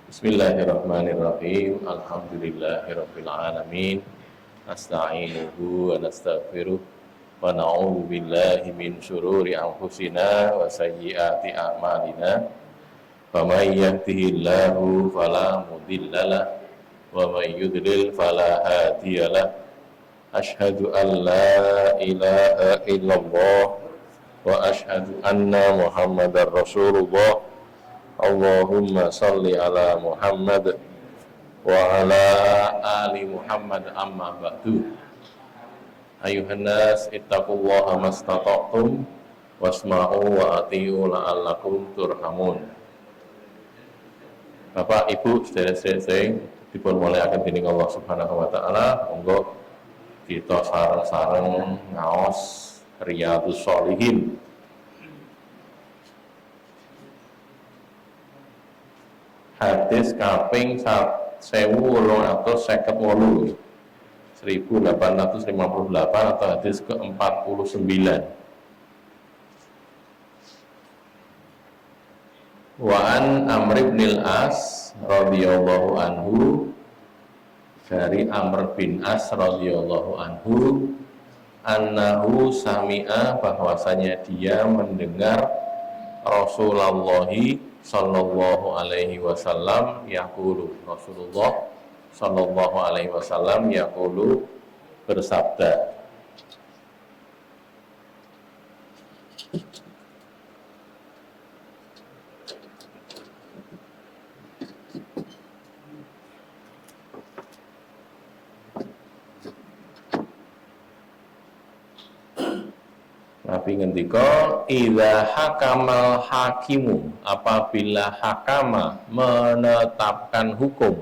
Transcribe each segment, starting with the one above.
Bismillahirrahmanirrahim. Alhamdulillahirabbil alamin. Nasta'inuhu wa nastaghfiruh wa na'udzu billahi min syururi anfusina wa sayyiati a'malina. Faman yahdihillahu fala mudhillalah wa man yudlil fala hadiyalah. Asyhadu an la ilaha illallah wa asyhadu anna Muhammadar Rasulullah. Allahumma salli ala Muhammad wa ala ali Muhammad amma ba'du. Ayuhan nas ittaqullaha mastata'tum wasma'u wa ati'u la'allakum turhamun. Bapak, Ibu, saudara-saudara dipun muliakan dening Allah Subhanahu wa taala, monggo kita sareng-sareng ngaos Riyadhus Shalihin. Hadis kaping 1858 atau hadis ke-49. Wa an Amr bin Al-As radhiyallahu anhu, dari Amr bin As radhiyallahu anhu, annahu sami'a, bahwasanya dia mendengar Rasulullah sallallahu alaihi wasallam yaqulu, Rasulullah sallallahu alaihi wasallam yaqulu, bersabda. Nabi ngendika, idza hakamal hakimu, apabila hakama menetapkan hukum,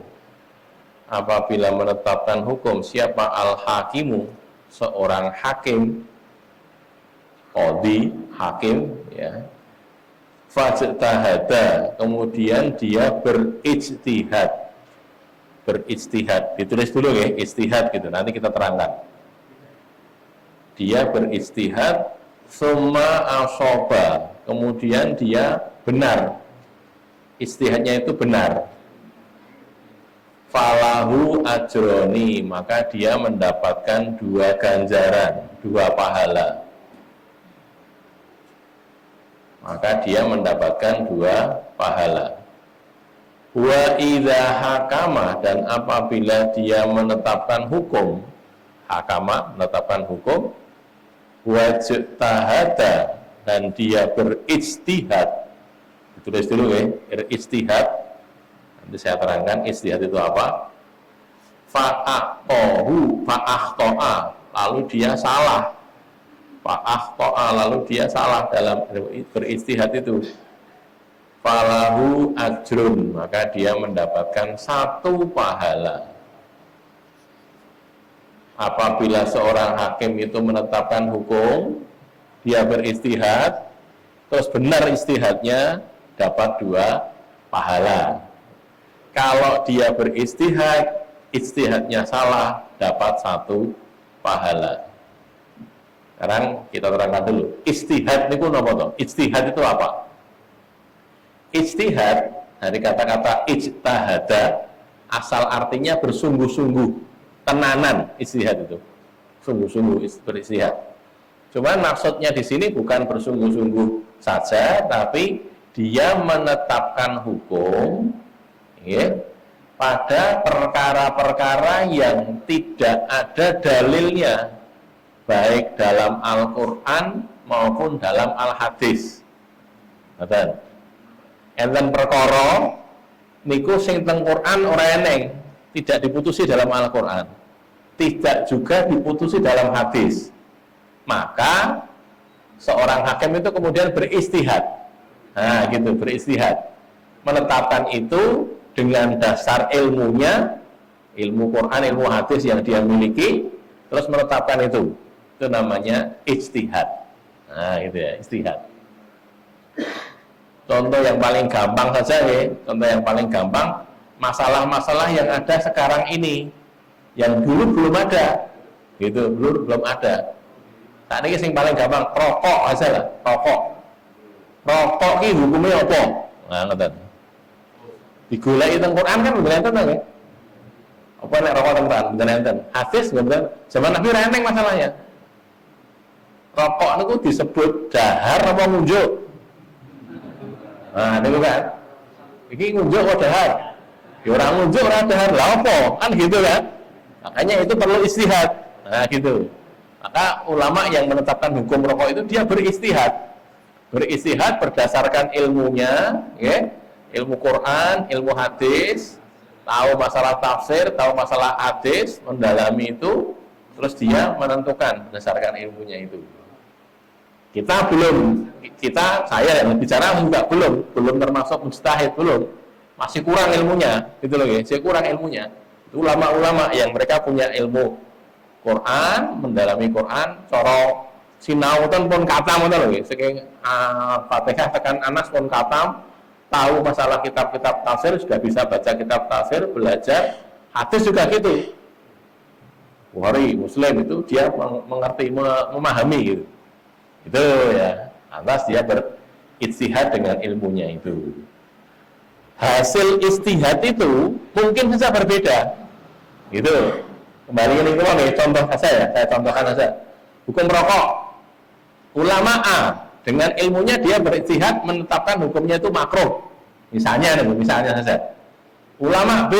apabila menetapkan hukum, siapa al hakimu, seorang hakim, qadhi, hakim, ya, fajtahada, kemudian dia berijtihad, ditulis dulu ya, ijtihad gitu, nanti kita terangkan. Dia berijtihad, summa asoba, kemudian dia benar, ijtihadnya itu benar, falahu ajroni, maka dia mendapatkan 2 ganjaran, 2 pahala, maka dia mendapatkan 2 pahala. Wa idza hakama, dan apabila dia menetapkan hukum, hakama menetapkan hukum, wajtahada, dan dia berijtihad, ditulis dulu ya, berijtihad, nanti saya terangkan ijtihad itu apa. Fa'akhto'a, lalu dia salah, fa'akhto'a, lalu dia salah dalam berijtihad itu, falahu ajrun, maka dia mendapatkan 1 pahala. Apabila seorang hakim itu menetapkan hukum, dia berijtihad, terus benar ijtihadnya, dapat 2 pahala. Kalau dia berijtihad, ijtihadnya salah, dapat 1 pahala. Sekarang kita terangkan dulu, ijtihad itu apa toh? Ijtihad itu apa? Ijtihad dari kata-kata ijtahada, asal artinya bersungguh-sungguh, tenanan. Ijtihad itu sungguh-sungguh berijtihad. Cuman maksudnya di sini bukan bersungguh-sungguh saja, tapi dia menetapkan hukum, ya, pada perkara-perkara yang tidak ada dalilnya, baik dalam Al-Quran maupun dalam Al-Hadis. Betul. Enten perkara niku sing teng Quran ora eneng, tidak diputusi dalam Al-Quran, tidak juga diputusi dalam hadis. Maka seorang hakim itu kemudian berijtihad, nah gitu, berijtihad, menetapkan itu dengan dasar ilmunya, ilmu Quran, ilmu hadis yang dia miliki, terus menetapkan itu namanya ijtihad. Nah gitu ya, ijtihad. Contoh yang paling gampang saja ya, contoh yang paling gampang, masalah-masalah yang ada sekarang ini, yang dulu belum ada, gitu, dulu belum ada. Nah ini yang paling gampang, rokok aja lah, rokok ini hukumnya apa? Nah, ngoten. Digoleki teng Quran kan mboten enten nggih. Apa nek rokok teng Quran mboten enten. Hadis mboten. Zaman Nabi ra eneng masalahnya. Rokok niku disebut dahar apa ngunjuk? Nah, niku kan. Iki ngunjuk apa dahar? Ya ora ngunjuk ora dahar. Lah apa? Kan gitu kan. Makanya itu perlu istihad. Nah, gitu. Maka ulama yang menetapkan hukum rokok itu dia beristihad. Beristihad berdasarkan ilmunya, ya, ilmu Quran, ilmu hadis, tahu masalah tafsir, tahu masalah hadis, mendalami itu, terus dia menentukan berdasarkan ilmunya itu. Saya yang bicara juga belum termasuk mujtahid, masih kurang ilmunya, gitu loh ya, saya kurang ilmunya. Itu ulama-ulama yang mereka punya ilmu Quran, mendalami Quran, coro sinau pun katam ngoten lho, saking Fatihah tekan Anas pun katam, tahu masalah kitab-kitab tafsir, sudah bisa baca kitab tafsir, belajar hadis juga gitu. Bukhari, Muslim itu dia mengerti, memahami gitu. Itu ya, atas dia beristihad dengan ilmunya itu. Hasil istihad itu mungkin bisa berbeda. Gitu. Kembali ini contoh saya contohkan saja. Hukum rokok. Ulama A dengan ilmunya dia beristihad menetapkan hukumnya itu makruh. Misalnya saja. Ulama B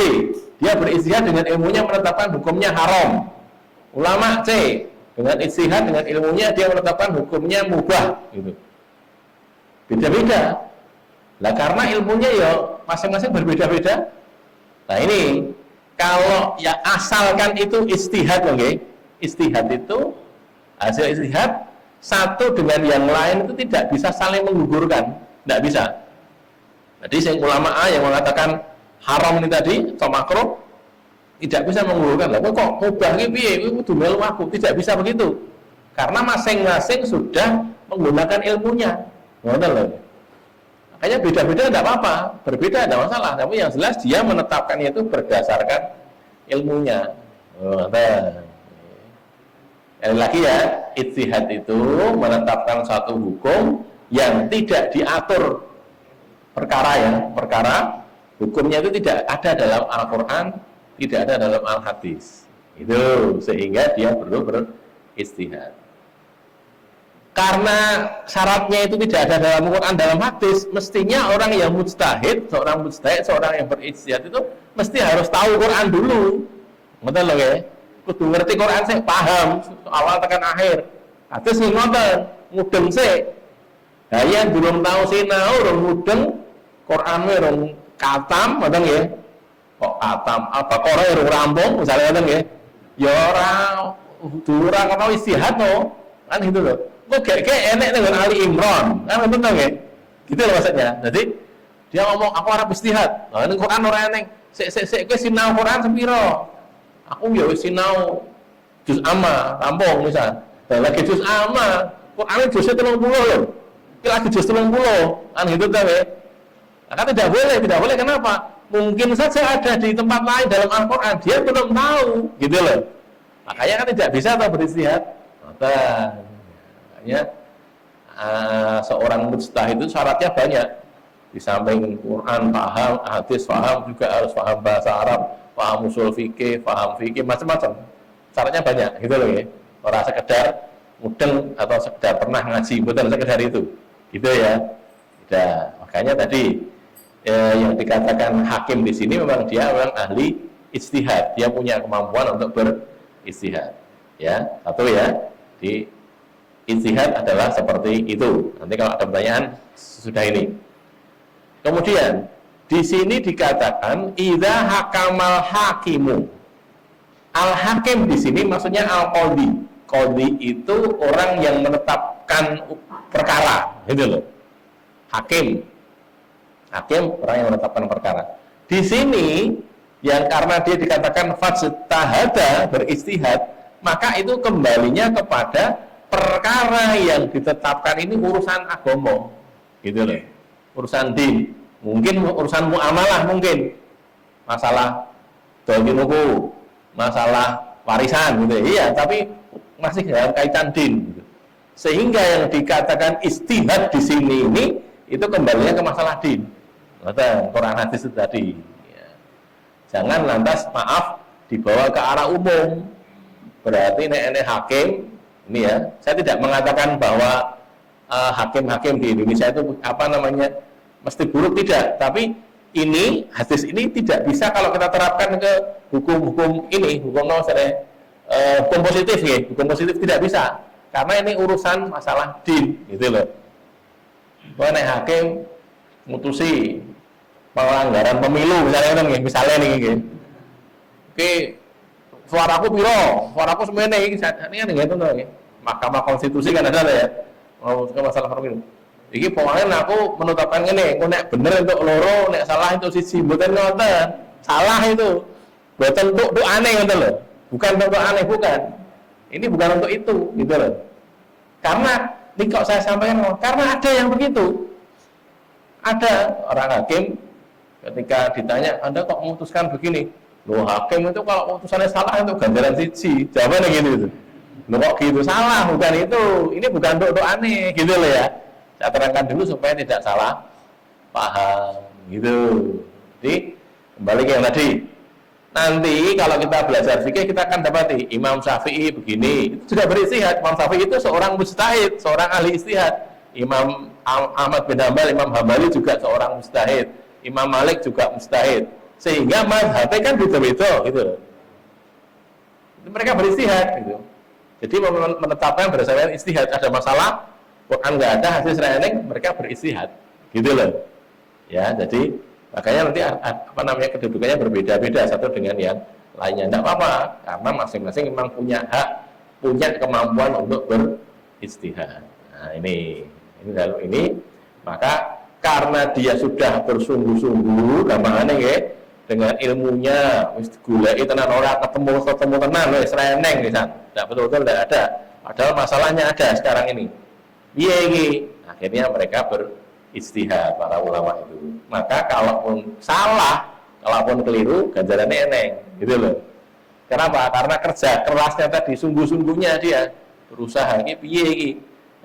dia beristihad dengan ilmunya menetapkan hukumnya haram. Ulama C dengan istihad dengan ilmunya dia menetapkan hukumnya mubah gitu. Beda-beda. Lah karena ilmunya ya masing-masing berbeda-beda. Nah ini kalau ya asalkan itu istihad, okay? Istihad itu hasil istihad satu dengan yang lain itu tidak bisa saling menggugurkan, tidak bisa. Jadi yang ulama A yang mengatakan haram ini tadi atau makruh tidak bisa menggugurkan. Lah kok mubah iki piye? Kudu melu aku. Tidak bisa begitu. Karena masing-masing sudah menggunakan ilmunya. Ngoten lho. Makanya beda-beda tidak apa-apa, berbeda tidak masalah. Tapi yang jelas dia menetapkannya itu berdasarkan ilmunya. Sekali lagi ya, ijtihad itu menetapkan satu hukum yang tidak diatur perkara hukumnya itu tidak ada dalam Al-Quran, tidak ada dalam Al-Hadis. Itu sehingga dia perlu beristihad. Karena syaratnya itu tidak ada dalam Al-Quran, dalam hadis, mestinya orang yang mujtahid, seorang yang beristihad itu mesti harus tahu Quran dulu. Ngoten lho ya. Kudu ngerti Quran sih, paham awal tekan akhir. Hadis sing ngoten, mudeng sih. Lah yang belum tahu sinau, urung mudeng Quran urung katam, ngoten nggih. Kok katam apa Qur'an urung rampung, misalnya ngoten nggih. Ya ora kena istihad to. Kan gitu loh. Kok kayak enek dengan Ali Imran, kan betul nggih? Gitu loh maksudnya. Jadi dia ngomong aku arep istihad. Lah ning Quran ora eneng. Sik kowe sinau Quran sepiro? Aku ya wis sinau juz amma, rampung misal. Lah lagi juz amma, Quran juz 30 lho. Iki lagi juz 30. Kan gitu ta nggih? Nah, kan tidak boleh. Kenapa? Mungkin saja ada di tempat lain dalam Al-Quran, dia belum tahu, gitu loh. Makanya kan tidak bisa atau beristihad. Makanya seorang mujtahid itu syaratnya banyak. Di samping Quran paham, hadis paham, juga harus paham bahasa Arab, paham usul fikih, paham fikih, macam-macam. Syaratnya banyak, gitu loh ya. Orang sekedar mudeng atau sekedar pernah ngaji, bukan sekedar itu, gitu ya. Makanya tadi yang dikatakan hakim di sini memang dia orang ahli ijtihad, dia punya kemampuan untuk beristihad. Ya, satu ya, di ijtihad adalah seperti itu. Nanti kalau ada pertanyaan sudah ini. Kemudian di sini dikatakan idza hakamal hakimu. Al-hakim di sini maksudnya al-qadhi. Qadhi itu orang yang menetapkan perkara, gitu loh. Hakim orang yang menetapkan perkara. Di sini yang karena dia dikatakan fajtahada, beristihad, maka itu kembalinya kepada perkara yang ditetapkan ini urusan agama, gitu loh. Urusan din, mungkin urusan muamalah, mungkin masalah dominuku, masalah warisan gitu. Iya, tapi masih dalam kaitan din gitu. Sehingga yang dikatakan istihad di sini ini itu kembalinya ke masalah din. Betul, Quran hadis itu tadi. Ya. Jangan lantas maaf dibawa ke arah umum. Berarti ini hakim, ini ya, saya tidak mengatakan bahwa hakim-hakim di Indonesia itu apa namanya mesti buruk, tidak. Tapi ini hadis ini tidak bisa kalau kita terapkan ke hukum-hukum ini, hukum hukum positif ya, hukum positif tidak bisa. Karena ini urusan masalah din, gitu loh. Bahwa hakim mutusi pelanggaran pemilu misalnya nih, oke, suaraku piro, suaraku semene ini kan gitu loh. Mahkamah Konstitusi kan ada ya, mau masalah pemilu. Iki pokoknya aku menetapkan ini, aku nek bener untuk loro, nek salah itu sisi, bukan ngoten, salah itu, bukan untuk aneh gitu loh, bukan untuk aneh, bukan. Ini bukan untuk itu, gitu loh. Karena ini kok saya sampaikan, karena ada yang begitu. Ada orang hakim ketika ditanya, Anda kok memutuskan begini? Loh, hakim itu kalau putusannya salah itu ganjaran siji, jawabannya gitu. Loh kok gitu, salah, bukan itu. Ini bukan untuk aneh, gitu loh ya. Saya terangkan dulu supaya tidak salah paham, gitu. Jadi kembali ke yang tadi. Nanti kalau kita belajar fikih kita akan dapati Imam Syafi'i begini, itu sudah beristihad. Imam Syafi'i itu seorang mujtahid, seorang ahli istihad. Imam Ahmad bin Hanbal, Imam Hambali juga seorang mujtahid. Imam Malik juga mujtahid. Sehingga mazhabnya kan beda-beda, gitu. Itu mereka beristihad, gitu. Jadi menetapkan berdasarkan istihad, ada masalah Quran nggak ada, hadis reneng, mereka beristihad, gitu loh. Ya, jadi makanya nanti apa namanya kedudukannya berbeda-beda satu dengan yang lainnya. Tidak apa-apa, karena masing-masing memang punya hak, punya kemampuan untuk beristihad. Nah ini lalu ini, maka karena dia sudah bersungguh-sungguh, gampangannya ya, dengan ilmunya, gulai tenan ora ketemu tenan, wis reneng misal, tidak betul-betul tidak ada. Padahal masalahnya ada sekarang ini. Iya, akhirnya mereka beristihad para ulama itu. Maka kalaupun salah, kalaupun keliru, ganjarannya eneng, gitu loh. Kenapa? Karena kerja kerasnya tadi, sungguh-sungguhnya dia berusaha. Ini piye iki?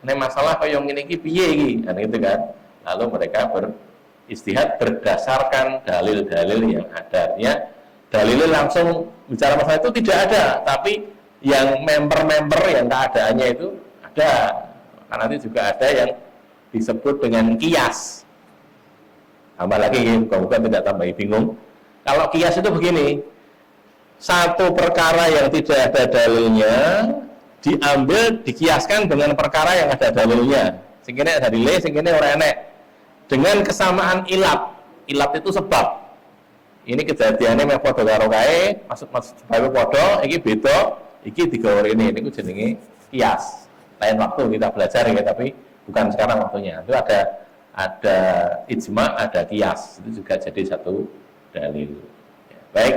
Ini masalah kayak ini piye iki? Kan gitu kan. Lalu mereka beristihad berdasarkan dalil-dalil yang ada. Ya, dalilnya langsung bicara masalah itu tidak ada, tapi yang member-member yang keadaannya itu ada. Karena nanti juga ada yang disebut dengan kias. Tambah lagi, bukan tidak tambah bingung. Kalau kias itu begini, satu perkara yang tidak ada dalilnya diambil, dikiaskan dengan perkara yang ada dalilnya. Sehingga ada dalilnya, sehingga orang enek. Dengan kesamaan ilat. Ilat itu sebab. Ini kejadiannya memang podo karo kae, maksud baru podo, ini beda, ini digawe ini ku jenenge kias. Lain waktu kita belajar ya, tapi bukan sekarang waktunya. Itu ada ijma, ada kias, itu juga jadi satu dalil. Ya, baik,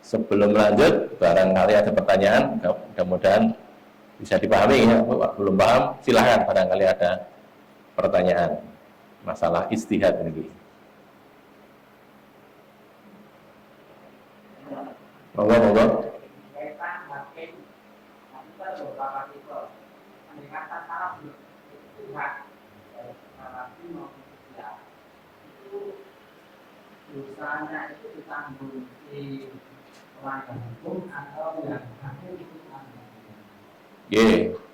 sebelum lanjut, barangkali ada pertanyaan, mudah-mudahan bisa dipahami ya. Belum paham, silahkan barangkali ada pertanyaan masalah istihad ini. Monggo. Dosanya itu ditanggung di pelanggan hukum atau yang hakim itu tanggung.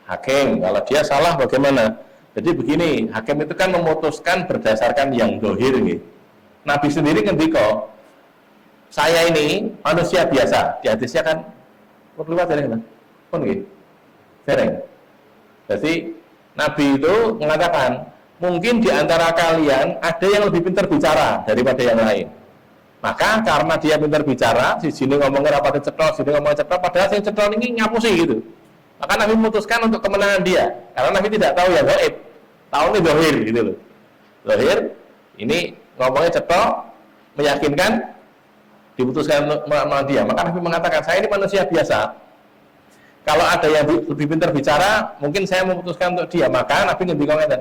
Hakim, kalau dia salah bagaimana? Jadi begini, hakim itu kan memutuskan berdasarkan yang dohir. Nabi sendiri ngendika, saya ini manusia biasa. Di hadisnya kan, keluar dari mana? Pun sering. Jadi Nabi itu mengatakan, mungkin di antara kalian ada yang lebih pintar bicara daripada yang lain. Maka karena dia pintar bicara, si sini ngomongnya rapatnya cetok, sini ngomongnya cetok, padahal si cetok ini ngapusi gitu. Maka Nabi memutuskan untuk kemenangan dia, karena Nabi tidak tahu yang gaib, tahu ini dohir gitu loh. Dohir, ini ngomongnya cetok, meyakinkan, diputuskan sama dia. Maka Nabi mengatakan, saya ini manusia biasa. Kalau ada yang lebih pintar bicara, mungkin saya memutuskan untuk dia. Maka Nabi ngendika,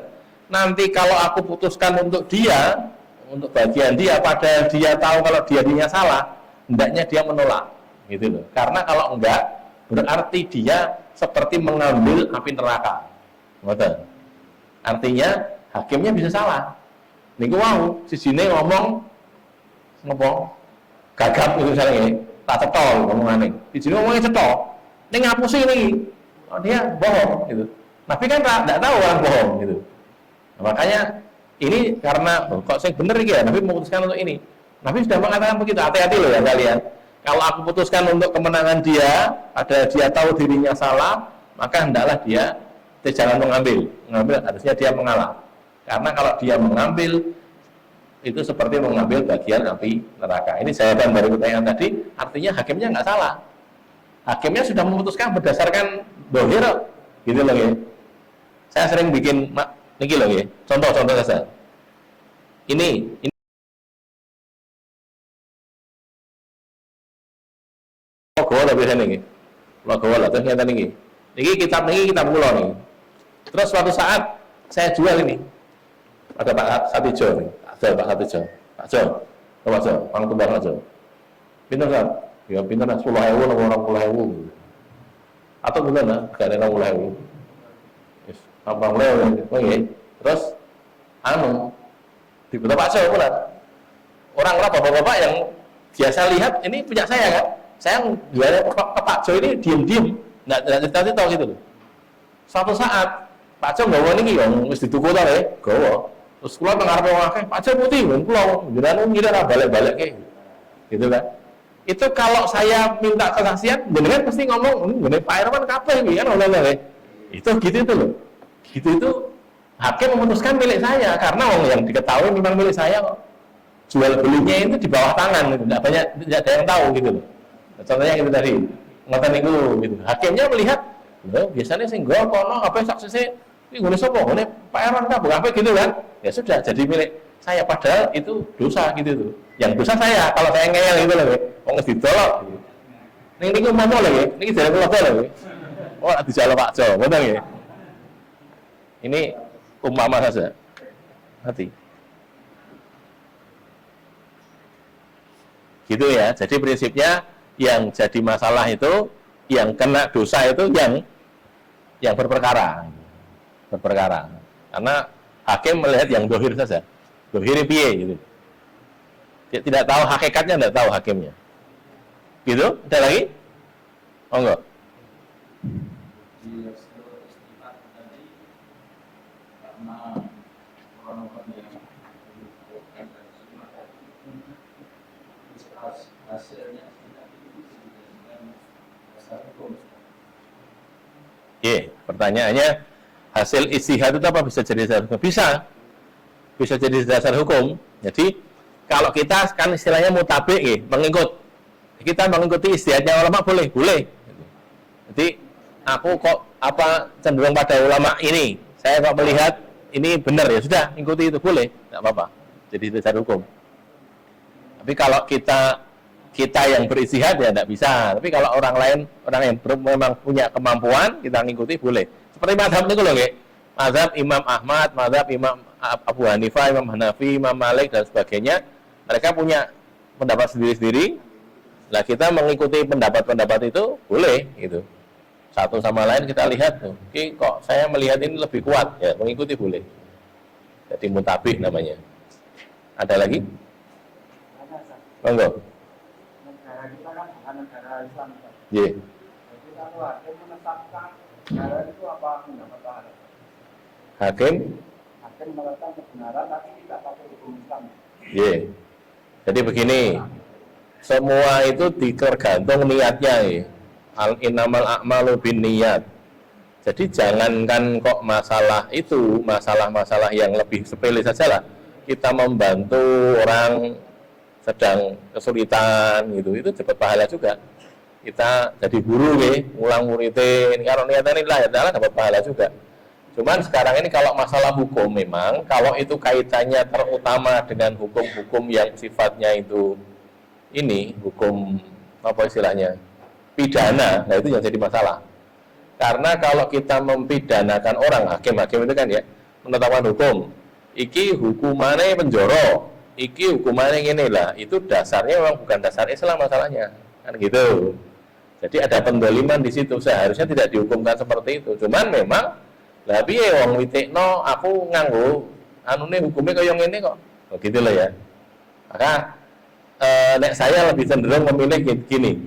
nanti kalau aku putuskan untuk dia, untuk bagian dia, padahal dia tahu kalau dia salah, hendaknya dia menolak, gitu loh. Karena kalau enggak, berarti dia seperti mengambil api neraka. Artinya hakimnya bisa salah, Niku wau sijine ngomong ngopo? Gagap itu misalnya tak cetol ngomongane. Sijine ngomongnya cetol. Ning ngapusi niki. Oh dia bohong gitu. Nabi kan tidak tahu orang bohong gitu. Nah, makanya ini karena kok saya bener iki ya, Nabi memutuskan untuk ini. Nabi sudah mengatakan begitu, hati-hati loh ya kalian. Kalau aku putuskan untuk kemenangan dia, ada dia tahu dirinya salah, maka hendaklah dia jangan mengambil harusnya dia mengalah. Karena kalau dia mengambil itu seperti mengambil bagian api neraka. Ini jawaban dari pertanyaan tadi, artinya hakimnya nggak salah. Hakimnya sudah memutuskan berdasarkan dohir, gitu loh ya. Saya sering bikin, ini loh ya, contoh saja. Ini logo lah biasanya nih, logo lah terus nyata nih. Ini kitab pulau nih. Terus suatu saat saya jual ini, ada Pak Satijo nih, Pak Satijo, Pak Tumbang aja. Pinter kan? Ya pinter lah, 10.000 atau 20.000. Atau bukan lah, gak ada 20.000. Abang Leo, terus dibutuh Pak Jo pula. Orang-orang bapak-bapak yang biasa lihat ini punya saya kan, saya jualnya ke Pak Jo ini diem-diem, nggak cerita-cerita gitu loh. Suatu saat Pak Jo nggawa ini yang mesti dituku tau ya, gawa. Terus keluar mengarep orang Pak Jo putih, pulau, jangan ngira balik-balik kayak gitu kan. Itu kalau saya minta kesaksian, beneran pasti ngomong, bener Pak Irwan kapan ini kan oleh-oleh. Itu gitu itu loh. Gitu itu hakim memutuskan milik saya karena yang diketahui memang milik saya kok. Jual belinya itu di bawah tangan gitu. Tidak ada yang tahu gitu loh. Contohnya itu tadi ngoten niku gitu. Hakimnya melihat, loh biasanya sing nggo kono apa saksine iki ngene sapa? Ngene Pak Erwan kabeh apa gitu kan. Ya sudah jadi milik saya padahal itu dosa gitu tuh. Yang dosa saya kalau saya ngeyel gitu loh. Wong wis ditolak gitu. Ning niku momo lho nggih. Niki jare kula lho. Oh dijalo Pak Jo, ngoten nggih. Ini umpama saja. Hati. Gitu ya. Jadi prinsipnya yang jadi masalah itu, yang kena dosa itu yang berperkara. Karena hakim melihat yang dohir saja. Dohir piye gitu. Dia tidak tahu hakikatnya, tidak tahu hakimnya. Gitu? Ada lagi? Oh enggak? Pertanyaannya hasil istihad itu apa bisa jadi dasar hukum? Bisa jadi dasar hukum. Jadi kalau kita kan istilahnya mutabik, kita mengikuti istihadnya ulama boleh. Jadi aku kok cenderung pada ulama ini, saya kok melihat ini benar ya sudah ikuti itu boleh, nggak apa-apa. Jadi dasar hukum. Tapi kalau kita yang beristihad ya tidak bisa. Tapi kalau orang lain, orang yang memang punya kemampuan, kita ngikuti boleh. Seperti mazhab itu loh, mazhab Imam Ahmad, mazhab Imam Abu Hanifah, Imam Hanafi, Imam Malik dan sebagainya. Mereka punya pendapat sendiri-sendiri. Nah kita mengikuti pendapat-pendapat itu boleh, gitu. Satu sama lain kita lihat tuh. Oke, kok saya melihat ini lebih kuat, ya mengikuti boleh. Jadi mutabik namanya. Ada lagi? Monggo. Negara kita kan bukan negara Islam. Iya. Jadi kalau hakim menetapkan negara itu apa pendapat Anda? Hakim menetapkan kebenaran tapi tidak pakai hukum Islam. Iya. Jadi begini, semua itu tergantung niatnya ya. Innamal a'malu binniyat. Jadi jangankan kok masalah itu, masalah-masalah yang lebih sepele saja lah. Kita membantu orang sedang kesulitan gitu, itu dapat pahala juga. Kita jadi guru ngulang muridin, kalau niatan inilah ya dapat pahala juga. Cuman sekarang ini kalau masalah hukum memang, kalau itu kaitannya terutama dengan hukum-hukum yang sifatnya itu ini, hukum apa istilahnya, pidana, nah itu yang jadi masalah. Karena kalau kita mempidanakan orang, hakim itu kan ya, menetapkan hukum, iki hukumannya penjara, iki hukumannya gini lah, itu dasarnya memang bukan dasar Islam masalahnya, kan gitu. Jadi ada pendoliman di situ, seharusnya tidak dihukumkan seperti itu. Cuman memang, lah piye wong witekno aku nganggo anune hukumnya kaya ngene kok. Begitu loh ya. Maka nek saya lebih cenderung memilih gini.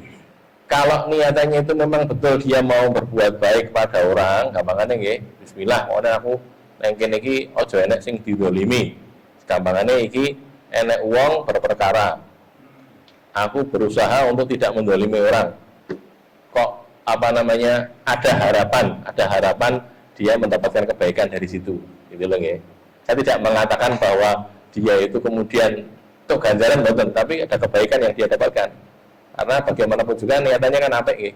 Kalau niatannya itu memang betul dia mau berbuat baik kepada orang, gampangannya nggih, bismillah, pokoknya aku neng kene iki aja enek sing didolimi. Gampangannya iki enek uang berperkara. Aku berusaha untuk tidak mendolimi orang. Kok ada harapan dia mendapatkan kebaikan dari situ. Gitu loh nggih. Saya tidak mengatakan bahwa dia itu kemudian untuk ganjaran mboten, tapi ada kebaikan yang dia dapatkan. Karena bagaimanapun juga niatannya kan apik nggih.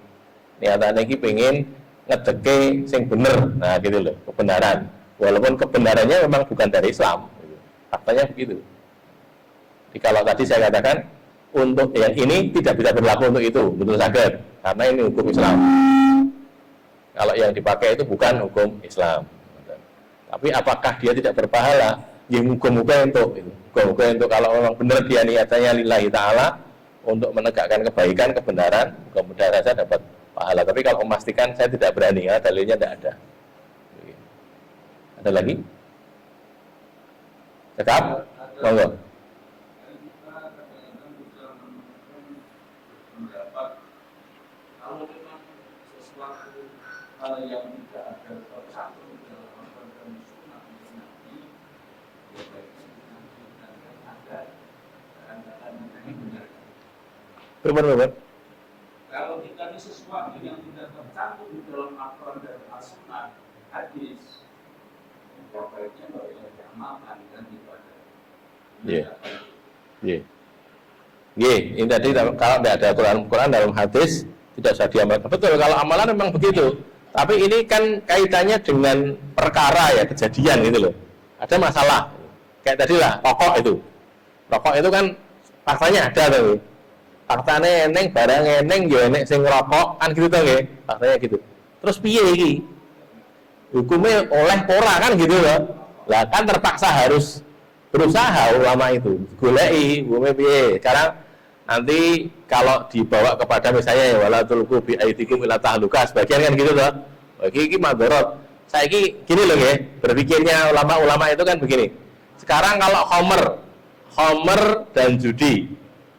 Niatannya iki pengen ngedeke sing bener. Nah, gitu loh, kebenaran. Walaupun kebenarannya memang bukan dari Islam. Faktanya begitu. Jadi kalau tadi saya katakan untuk yang ini tidak bisa berlaku untuk itu, betul sakit, karena ini hukum Islam. Kalau yang dipakai itu bukan hukum Islam. Tapi apakah dia tidak berpahala? Ya hukum-hukum untuk kalau memang benar dia niatannya lillahi ta'ala untuk menegakkan kebaikan, kebenaran, mudah-mudahan saya dapat pahala. Tapi kalau memastikan saya tidak berani, ya dalilnya tidak ada. Ada lagi? Cekap? Monggo. Kalau memang sesuatu hal yang tidak ada bersatu dalam Al-Quran dan Sunnah Nabi, ya baiknya ada dan benar. Benar. Kalau kita ini sesuatu yang tidak tercantum di dalam Al-Quran dan Sunnah hadis, ya baiknya baiknya diamalkan dan dibaca. Iya. Ini tadi kalau tidak ada Quran dalam hadis tidak usah diamalkan. Betul, kalau amalan memang begitu. Tapi ini kan kaitannya dengan perkara ya, kejadian gitu loh. Ada masalah. Kayak tadi lah, rokok itu. Rokok itu kan faktanya ada tuh. Faktanya eneng, barang eneng, ya enek sing ngerokok kan gitu tuh nggih. Faktanya gitu. Terus piye iki? Hukumnya oleh ora kan gitu loh. Lah kan terpaksa harus berusaha ulama itu. Goleki hukumnya piye. Sekarang nanti kalau dibawa kepada misalnya ya wala tulqu bi aidikum ila tahluka sebagian kan gitu loh. Iki madharat. Saiki gini loh nggih, berpikirnya ulama-ulama itu kan begini. Sekarang kalau khamr dan judi.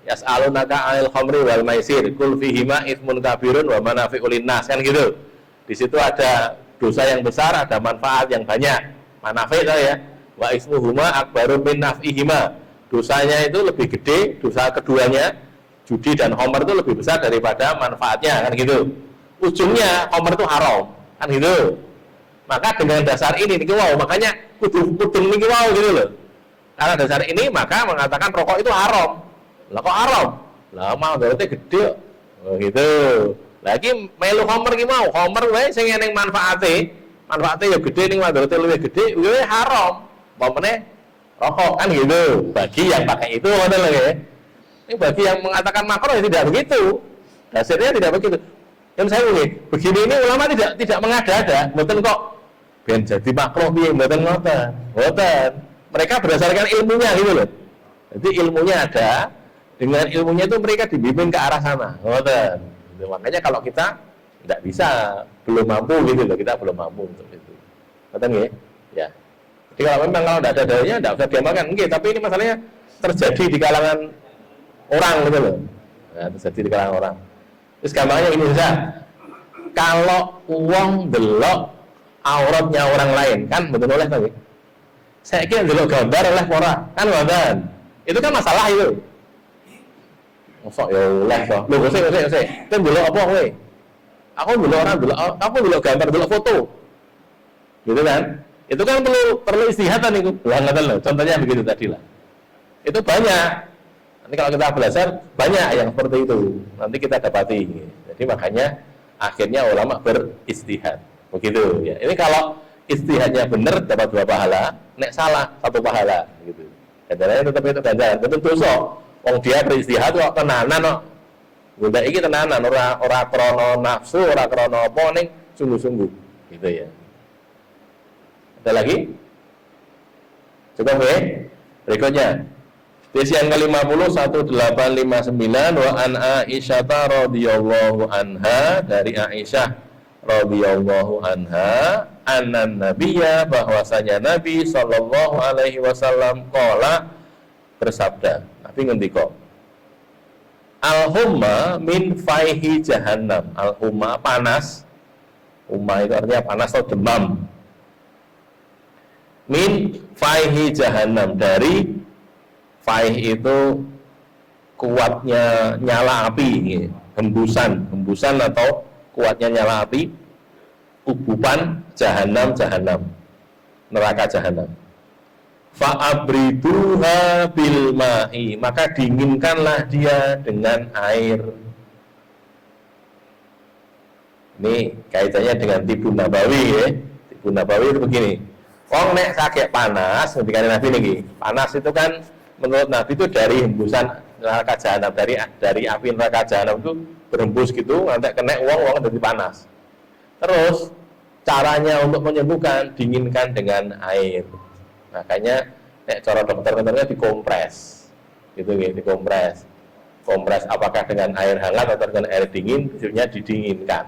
Yas'alunaka 'anil khamri wal maisir, qul fihima itsmun kabirun wa manafi'ul linnas kan gitu. Di situ ada dosa yang besar, ada manfaat yang banyak. Manafi' itu ya. Wa ismuhuma akbaru min naf'ihima. Dosanya itu lebih gede, dosa keduanya judi dan khamr itu lebih besar daripada manfaatnya kan gitu. Ujungnya khamr itu haram kan gitu. Maka dengan dasar ini niki wow, makanya kudu niki wow gitu loh. Karena dasar ini maka mengatakan rokok itu haram. Lah kok haram? Lah mau berarti gede. Oh gitu. Lagi melu khamr ki mau, khamr wae sing eneng manfaate. Manfaate ya gede ning berarti luwih gede, kuwi haram. Pemene rokok kan gitu. Bagi yang pakai itu ngoten lho ya. Ini bagi yang mengatakan makruh ya tidak begitu. Dasarnya tidak begitu. Yang saya begini ini ulama tidak mengada-ada. Mboten kok ben jadi makruh piye mboten ngoten. Mboten. Mereka berdasarkan ilmunya gitu loh. Jadi ilmunya ada, dengan ilmunya itu mereka dibimbing ke arah sana. Ngoten. Makanya kalau kita tidak bisa, belum mampu gitu loh, kita belum mampu untuk itu. Ngoten nggih? Ya. Jadi kalau memang kalau tidak ada dalilnya tidak usah diamalkan. Nggih, tapi ini masalahnya terjadi di kalangan orang gitu loh. Nah, terjadi di kalangan orang. Terus gampangnya ini saja. Kalau uang delok auratnya orang lain kan betul oleh tadi. Saya kira delok gambar oleh orang kan wadah. Itu kan masalah itu. Mosok ya oleh toh. Lho gosek. Kan delok apa kowe? Aku delok orang delok aku delok gambar delok foto. Gitu kan? Itu kan perlu istihatan itu. Lah ngoten lho. Contohnya begitu tadi lah. Itu banyak. Nanti kalau kita belajar banyak yang seperti itu. Nanti kita dapati. Jadi makanya akhirnya ulama beristihad. Begitu ya. Ini kalau istihadnya benar dapat 2 pahala, nek salah 1 pahala gitu. Ganjarannya tetap itu ganjaran. Tentu dosa. Wong dia beristihad kok tenanan kok. Golek iki tenanan ora krana nafsu, ora krana apa ning sungguh-sungguh. Gitu ya. Ada lagi? Cukup ya? Berikutnya. Hadis yang ke-50 1859 wa an Aisyah radhiyallahu anha, dari Aisyah radhiyallahu anha annan nabiyya, bahwasanya Nabi sallallahu alaihi wasallam qala bersabda, Nabi ngendika, al-humma min faihi jahannam. Al-humma panas. Humma itu artinya panas atau demam. Min faihi jahannam, dari faih itu kuatnya nyala api, hembusan atau kuatnya nyala api, ubupan jahanam, neraka jahanam. Fa'abriduha bil ma'i, maka dinginkanlah dia dengan air. Ini kaitannya dengan Tibun Nabawi ya. Tibun Nabawi itu begini. Wong nek sakit panas, ketika Nabi ini panas itu kan menurut Nabi itu dari hembusan neraka jahanam, dari api neraka jahanam itu berhembus gitu, nanti kena wong jadi panas. Terus caranya untuk menyembuhkan, dinginkan dengan air. Makanya cara dokter-dokternya dikompres gitu ya, dikompres. Kompres apakah dengan air hangat atau dengan air dingin, hasilnya didinginkan.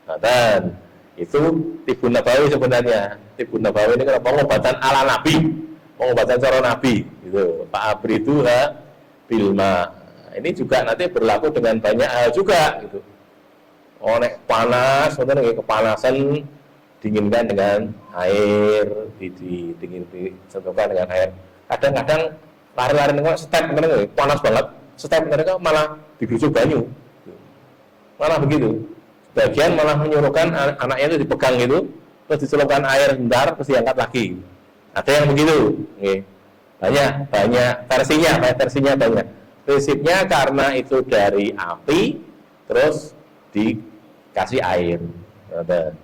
Nah, dan itu Tibun Nabawi sebenarnya. Tibun Nabawi ini kan pengobatan ala Nabi, pengobatan cara Nabi gitu. Pak Abriduha bilma. Ini juga nanti berlaku dengan banyak hal juga gitu. Oh nek panas, sebenarnya kepanasan dinginkan dengan air, disentuhkan dengan air. Kadang-kadang lari-lari nengok step bener panas banget, step mereka malah digusur banyu, malah begitu. Sebagian malah menyuruhkan anaknya itu dipegang gitu, terus dicelupkan air bentar, terus diangkat lagi. Ada yang begitu, banyak versinya banyak. Prinsipnya karena itu dari api, terus dikasih air. Ada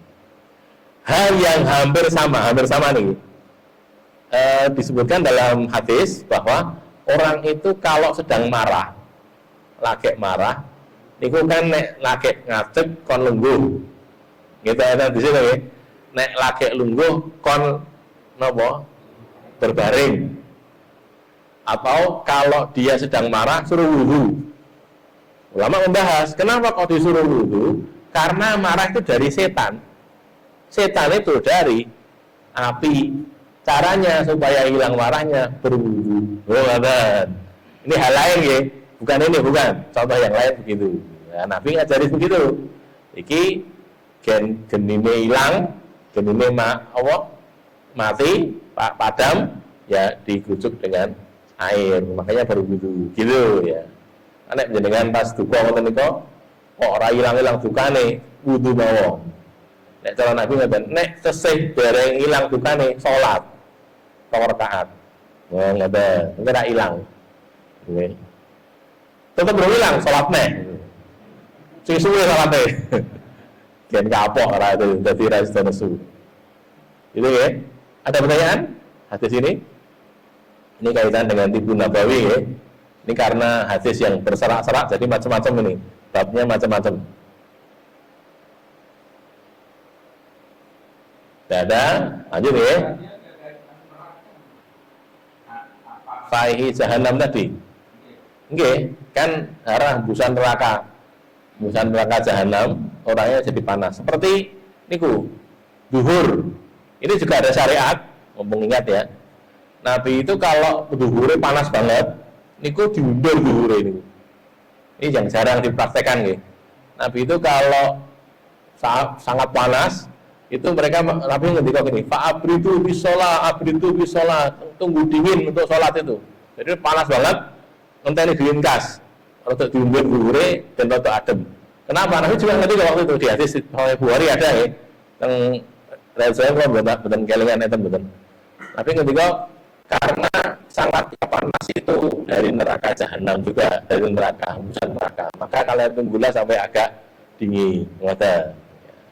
hal yang hampir sama nih, disebutkan dalam hadis bahwa orang itu kalau sedang marah, lagi marah, niku kan nek lagi ngacek kon lungguh, gitu ada di sini ya. Nek lagi lungguh kon nopo berbaring, atau kalau dia sedang marah suruh wudu. Ulama membahas kenapa kok disuruh wudu? Karena marah itu dari setan. Setan itu dari api. Caranya supaya hilang marahnya berwudu. Ini hal lain ya, bukan contoh yang lain begitu. Nah, Nabi ngajarin begitu. Iki genine hilang, genine mati, padam, ya digucuk dengan air. Makanya berwudu gitu ya. Nek jenengan pas duka ngoten nika kok ora ilang-ilang dukane, wudu mawon. Nek cara Nabi ngaten, nek tesih dereng ilang dukane salat 2 rakaat. Oh, ngaten, ora ilang. Nggih. Tetep belum ilang salat neh. Sing suwe salate. Yen kapok ora itu dadi ra nesu. Itu ya. Ada pertanyaan? Hadis ini? Ini kaitan dengan Tibun Nabawi ya. Ini karena hadis yang berserak-serak jadi macam-macam ini. Babnya macam-macam. Tidak ada, lanjut ya. Faihi jahanam tadi. Oke, kan arah hembusan neraka jahanam, orangnya jadi panas. Seperti niku, duhur. Ini juga ada syariat, ngomong ingat ya. Nabi itu kalau duhurnya panas banget, niku diundur duhurnya ini. Ini yang jarang dipraktekkan ya. Nabi itu kalau sangat panas, itu mereka Nabi ngendika gini, fa'abridu bisolat, tunggu dingin untuk sholat itu. Jadi panas banget, ngenteni dingin gas, untuk diundur duhure dan untuk adem. Kenapa? Nabi juga ngendika waktu itu di hadis Bukhari ada ya, yang saya kalau betul kelingan itu betul. Nabi ngendika karena sangat panas itu dari neraka jahanam juga, dari neraka, hembusan neraka. Maka kalian tunggulah sampai agak dingin, ngoten.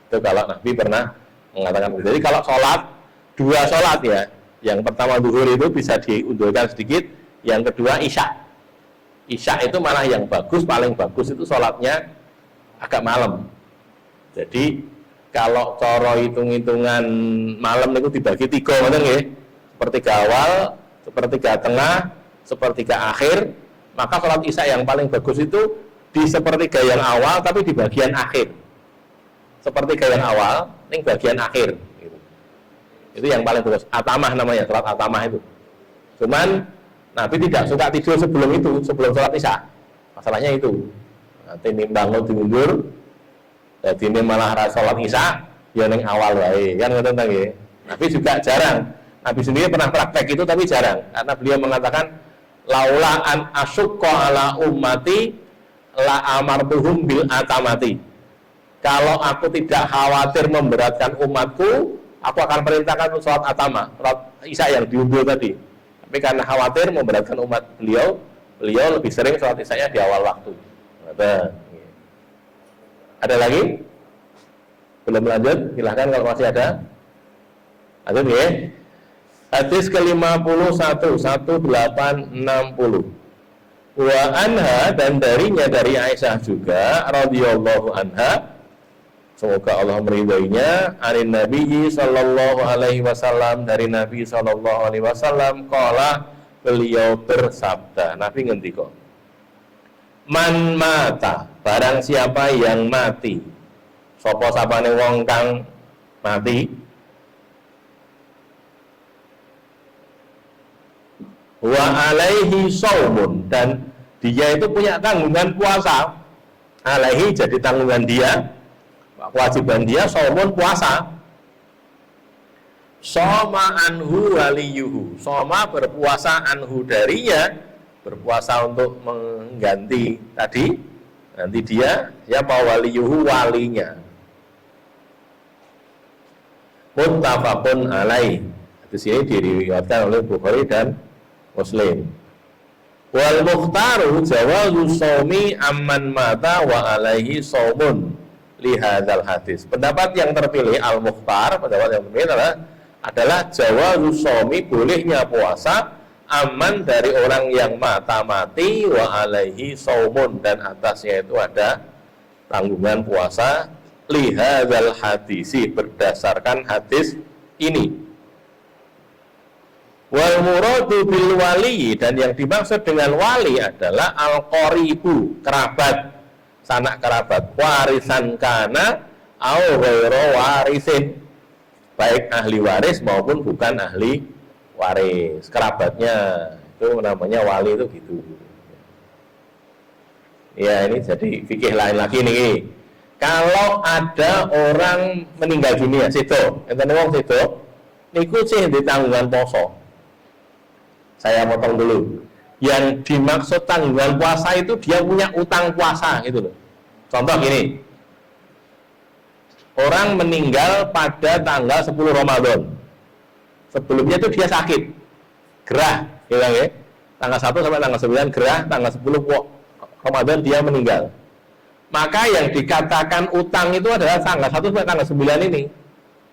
Itu kalau Nabi pernah mengatakan begitu. Jadi kalau sholat, 2 sholat ya, yang pertama zuhur itu bisa diundurkan sedikit, yang kedua isya. Isya itu malah yang bagus, paling bagus itu sholatnya agak malam. Jadi kalau coro hitung-hitungan malam itu dibagi 3, betul nggih? Sepertiga awal, sepertiga tengah, sepertiga akhir. Maka sholat isya yang paling bagus itu di sepertiga yang awal tapi di bagian akhir. Sepertiga yang awal, ini bagian akhir gitu. Itu yang paling bagus, atamah namanya, sholat atamah itu. Cuman Nabi tidak suka tidur sebelum itu, sebelum sholat isya. Masalahnya itu. Nanti nimbang lo diundur, jadi ini malah sholat isya, ya neng awal wae, kan ngoten ta nggih. Nabi juga jarang. Nabi sendiri pernah praktek itu tapi jarang, karena beliau mengatakan laula an asyqa ala ummati la amartuhum bil atamati. Kalau aku tidak khawatir memberatkan umatku, aku akan perintahkan sholat atama, sholat isya yang diundur tadi. Tapi karena khawatir memberatkan umat beliau lebih sering sholat isya di awal waktu. Ada lagi? Belum lanjut? Silahkan kalau masih ada. Lanjut ya. Hadis ke-51 1860. Wa anha, dan darinya dari Aisyah juga radhiyallahu anha, semoga Allah meridainya, anin Nabi sallallahu alaihi wasallam, dari Nabi sallallahu alaihi wasallam, qala, beliau bersabda, Nabi ngendika, man mata, barang siapa yang mati, sapa sapane wong kang mati, wa alaihi saumun, dan dia itu punya tanggungan puasa, alaihi jadi tanggungan dia, kewajiban dia saumun puasa, soma anhu waliyuhu, soma berpuasa anhu darinya, berpuasa untuk mengganti tadi, nanti dia siapa waliyuhu walinya. Muttafaqun alaih. Hadis ini diriwayatkan oleh Bukhari dan Muslim. Wal mukhtaru jawazu shaumi amman mata wa alaihi shaumun li hadzal hadis. Pendapat yang terpilih al-mukhtar, pendapat yang terpilih adalah jawazu shaumi, bolehnya puasa, aman dari orang yang mati wa alaihi shaumun, dan atasnya itu ada tanggungan puasa, li hadzal hadisi, berdasarkan hadis ini. Wal muradu bil wali, dan yang dimaksud dengan wali adalah al-qaribu, kerabat, sanak kerabat, warisan kana au ghairu warisin, baik ahli waris maupun bukan ahli waris, kerabatnya itu namanya wali, itu gitu. Ya, ini jadi fikih lain lagi nih. Kalau ada orang meninggal dunia, situ, enten wong situ, niku sih ditanggungan poso. Saya potong dulu. Yang dimaksud tanggungan puasa itu dia punya utang puasa gitu loh. Contoh gini. Orang meninggal pada tanggal 10 Ramadan. Sebelumnya itu dia sakit. Gerah, gitu ya. Tanggal 1 sampai tanggal 9 gerah, tanggal 10 Ramadan dia meninggal. Maka yang dikatakan utang itu adalah tanggal 1 sampai tanggal 9 ini.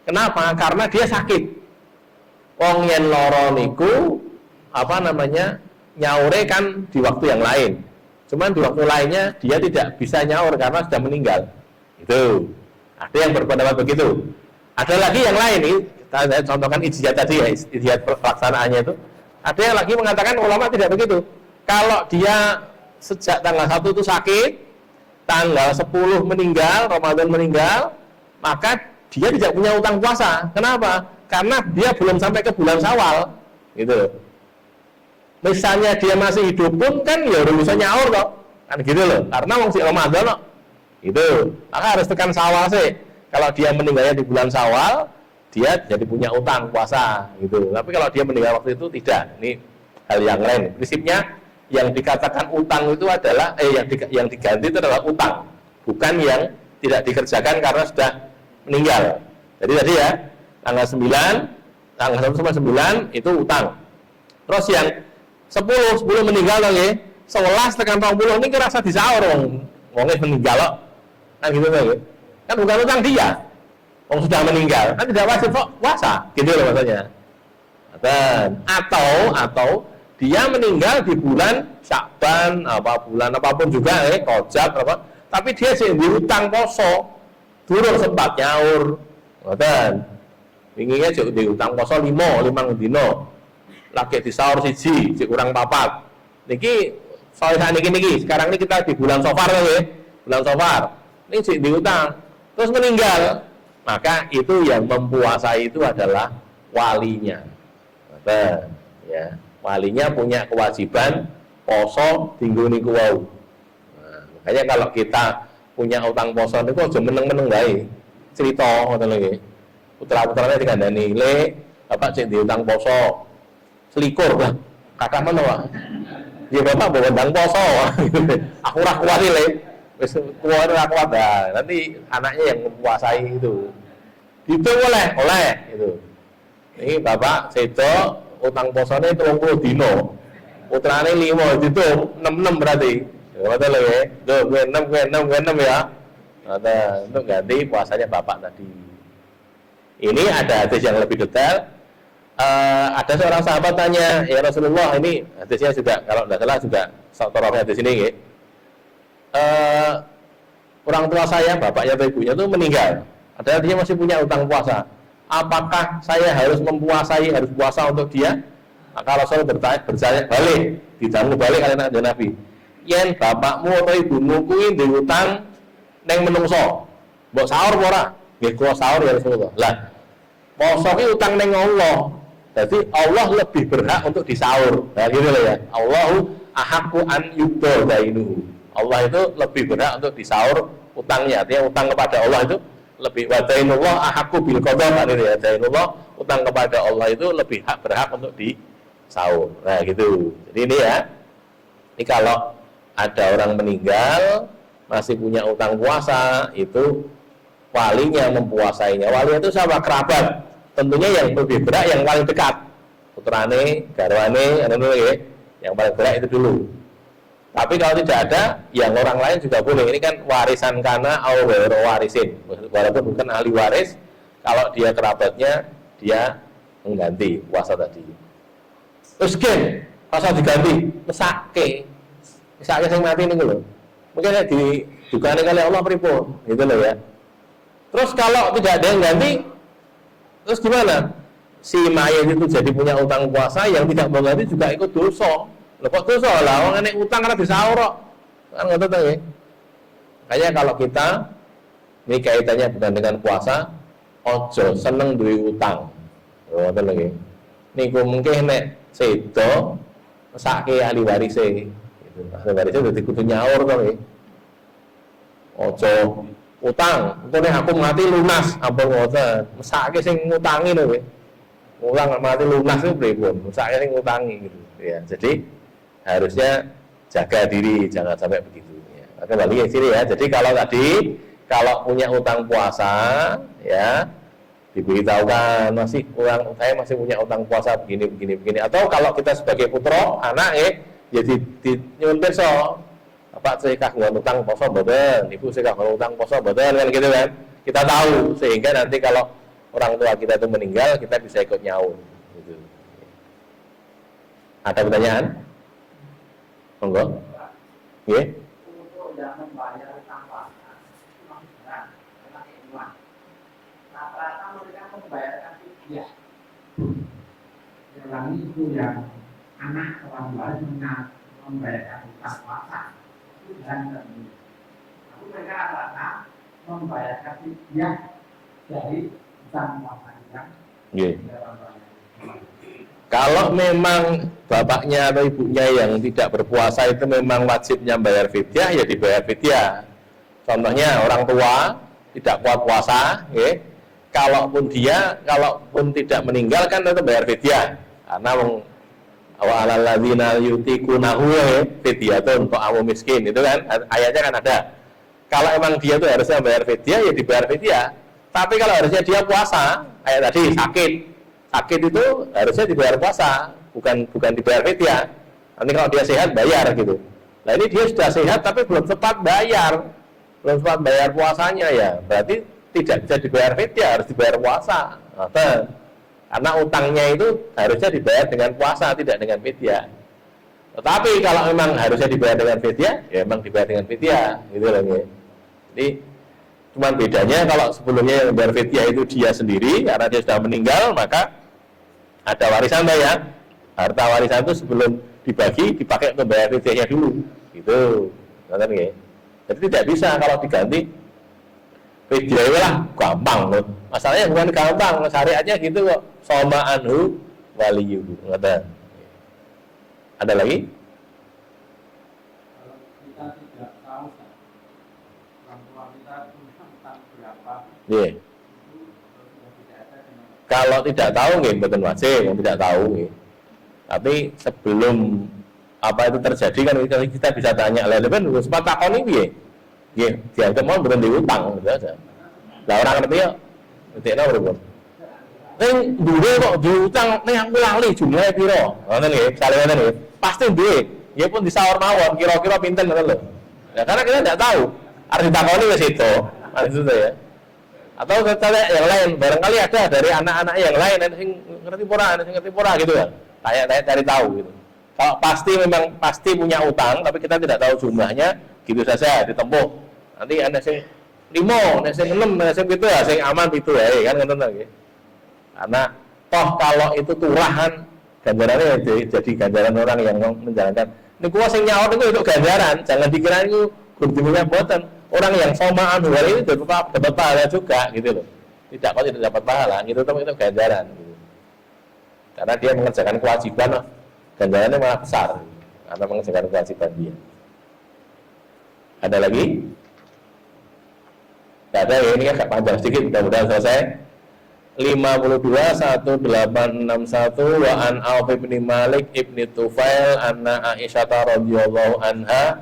Kenapa? Karena dia sakit. Wong yen loro niku nyaure kan di waktu yang lain. Cuman di waktu lainnya dia tidak bisa nyaur karena sudah meninggal. Itu. Ada yang berpendapat begitu. Ada lagi yang lain nih, saya contohkan ijtihad tadi ya, ijtihad pelaksanaannya itu. Ada yang lagi mengatakan ulama tidak begitu. Kalau dia sejak tanggal 1 itu sakit, tanggal 10 meninggal, Ramadan meninggal, maka dia tidak punya utang puasa. Kenapa? Karena dia belum sampai ke bulan Syawal. Gitu. Misalnya dia masih hidup pun kan ya udah bisa nyaur kok, kan gitu loh, karena wong si Ramadan kok, gitu. Maka harus tekan Syawal sih. Kalau dia meninggalnya di bulan Syawal, dia jadi punya utang puasa, gitu. Tapi kalau dia meninggal waktu itu tidak. Ini hal yang lain. Prinsipnya yang dikatakan utang itu adalah yang diganti itu adalah utang, bukan yang tidak dikerjakan karena sudah meninggal. Jadi tadi ya tanggal 1 sampai 9 itu utang. Terus yang 10 meninggal lagi, 11 tekan 20 ini kerasa disaur wongnya meninggal kok. Kan gitu lagi. Kan bukan utang dia. Wong sudah meninggal, kan tidak wajib kok puasa. Gitu loh maksudnya. Atau dia meninggal di bulan Sya'ban, bulan apapun juga Rajab tapi dia sih diutang poso. Durung sempat nyaur. Ngoten. Winginya sik diutang poso 5 dino. Lagi di sahur siji, kurang 4. Niki soal niki sekarang ini kita di bulan Safar ya, bulan Safar. Ini sih diutang, terus meninggal, maka itu yang mempuasai itu adalah walinya. Ya. walinya punya kewajiban poso dinggo niku wau. Nah, makanya kalau kita punya utang poso niku aja meneng-meneng wae. Cerita ngoten lho nggih. Putra-putrane dikandani, "Le, Bapak cek di utang poso." Selikur lah. Kata mana, Pak? Ya Bapak bawa utang poso. Aku ora kuat Le. Wis kuat ora kuat dah. Nanti anaknya yang mempuasai itu. Itu oleh gitu. Ini Bapak sedo utang posone 30 dino. Putrane 5 itu 66 berarti. Ngoten lho ya. Tuh, gue 6 ya. Nah, untuk ganti puasanya Bapak tadi. Ini ada hadis yang lebih detail. Ada seorang sahabat tanya, "Ya Rasulullah, ini hadisnya juga kalau tidak salah juga satu hadis ini nggih. Orang tua saya, bapaknya atau ibunya itu meninggal. Padahal dia masih punya utang puasa. Apakah saya harus harus puasa untuk dia?" Maka Rasul bertanya balik, ditanggung balik kalian ada Nabi. "Yen bapakmu atau ibumu kuwi ndek utang neng menungso, mbok sahur ora?" Nggih, kula sahur ya Rasulullah. Lah, poso ki utang neng Allah. Jadi Allah lebih berhak untuk disaur. Nah gitu loh ya. Allahu ahaqqu an yubda dainuhu. Allah itu lebih berhak untuk disaur utangnya. Artinya utang kepada Allah itu lebih, wa dainullah ahaqqu bil qada, ya. Dainullah, utang kepada Allah itu lebih berhak untuk disaur. Nah gitu. Jadi ini ya. Ini kalau ada orang meninggal masih punya utang puasa, itu walinya mempuasainya. Wali itu sama kerabat. Tentunya yang lebih berat yang paling dekat, putrane, garwane, yang paling berat itu dulu. Tapi kalau tidak ada, yang orang lain juga boleh. Ini kan warisan kana au ghairu warisin. Walaupun bukan ahli waris, kalau dia kerabatnya, dia mengganti puasa tadi. Terus gen, puasa diganti, mesake sing mati ini lho. Mungkin didukani kali Allah pripun, gitu loh ya. Terus kalau tidak ada yang ganti, terus gimana? Si mayat itu jadi punya utang puasa, yang tidak mau ganti juga ikut dosa. Lho kok dosa lah, orang nek utang karena disaur kok. Kan ngoten to nggih. Kayaknya kalau kita ini kaitannya bukan dengan puasa, ojo seneng duwe utang. Ngoten lho nggih. Niku mungkin nek sedo mesake ahli warise. Gitu. Ahli warise dadi kudu nyaur to nggih. Ojo utang, engko nek aku mati lunas, ampun ngoten. Mesake sing ngutangi lho kowe. Ulang mati lunas itu pripun? Mesake sing ngutangi gitu. Ya, jadi harusnya jaga diri, jangan sampai begitu ya. Kembali ke sini ya. Jadi kalau punya utang puasa ya, diberitahukan saya masih punya utang puasa begini. Atau kalau kita sebagai putra, anak jadi nyuwun pirsa, Bapak saya kagungan utang poso mboten, Ibu saya kagungan utang poso mboten, kan gitu kan. Kita tahu sehingga nanti kalau orang tua kita itu meninggal, kita bisa ikut nyaur gitu. Ada pertanyaan? Monggo. Nggih. Untuk yang membayar utang puasa, maksudnya karena iman. Rata-rata mereka membayarkan fidyah. Yang itu yang anak orang lain membayarkan utang puasa. Dan aku mereka rata-rata membayarkan fidyah dari utang puasa yang kalau memang bapaknya atau ibunya yang tidak berpuasa itu memang wajibnya bayar fidyah, ya dibayar fidyah. Contohnya orang tua tidak kuat puasa, kalaupun tidak meninggal kan tetap bayar fidyah. Karena wa alal ladzina yutiqunahu fidyatun ta'amu miskin, itu kan ayatnya kan ada. Kalau emang dia tuh harusnya bayar fidyah, ya dibayar fidyah. Tapi kalau harusnya dia puasa, kayak tadi sakit itu harusnya dibayar puasa, bukan dibayar fidyah. Nanti kalau dia sehat bayar gitu. Nah ini dia sudah sehat tapi belum sempat bayar puasanya, ya berarti tidak bisa dibayar fidyah, harus dibayar puasa. Karena utangnya itu harusnya dibayar dengan puasa, tidak dengan fidyah. Tetapi kalau memang harusnya dibayar dengan fidyah, ya memang dibayar dengan fidyah, gitu loh ya. Jadi cuma bedanya kalau sebelumnya yang bayar fidyah itu dia sendiri karena dia sudah meninggal, maka ada warisan ya. Harta warisan itu sebelum dibagi dipakai untuk bayar fidyahnya dulu. Gitu. Ngerti nggih? Jadi tidak bisa kalau diganti fidyah lah gampang loh. Masalahnya bukan gampang, syariatnya gitu kok. Soma anhu waliyuhu. Ngerti? Ada lagi? Kalau kita tidak tahu kan, orang tua kita punya utang berapa, Iya. itu sudah tidak ada dengan Kalau tidak tahu nggih mboten wajib, yang tidak tahu nggih. Tapi sebelum apa itu terjadi kan kita bisa tanya, "Lah ben wis takoni piye?" Nggih, dianggap mau mboten diutang gitu aja. Lah orang ngerti ya, ngerti apa pripun? Ning duwe kok diutang ning aku lali jumlahe piro. Ngoten nggih, misale ngoten nggih. Pasti duwe. Ya pun disaur mawon kira-kira pinten ngoten lho. Ya karena kita tidak tahu. Harus ditakoni wis itu. Maksud saya. Atau misalnya yang lain, barangkali ada dari anak-anak yang lain yang ngerti pura gitu ya. Tanya cari tahu gitu. Kalau pasti punya utang, tapi kita tidak tahu jumlahnya, gitu saja ditempuh. Nanti ada sing 5, ada sing 6, ada sing 7 ya, sing aman itu ya, kan ngoten lagi. Karena toh kalau itu turahan, ganjarannya jadi ganjaran orang yang menjalankan. Niku sing nyaur niku itu ganjaran, jangan dikira itu gurdimunya boten. Orang yang somaan luar ini dapat pahala juga gitu loh. Tidak kok tidak dapat pahala, gitu itu ganjaran. Gitu. Karena dia mengerjakan kewajiban, ganjarannya malah besar karena mengerjakan kewajiban dia. Ada lagi? Tidak ada ya, ini agak panjang sedikit, mudah-mudahan selesai. 52 1861 wa an Auf bin Malik ibni Tufail anna Aisyah radhiyallahu anha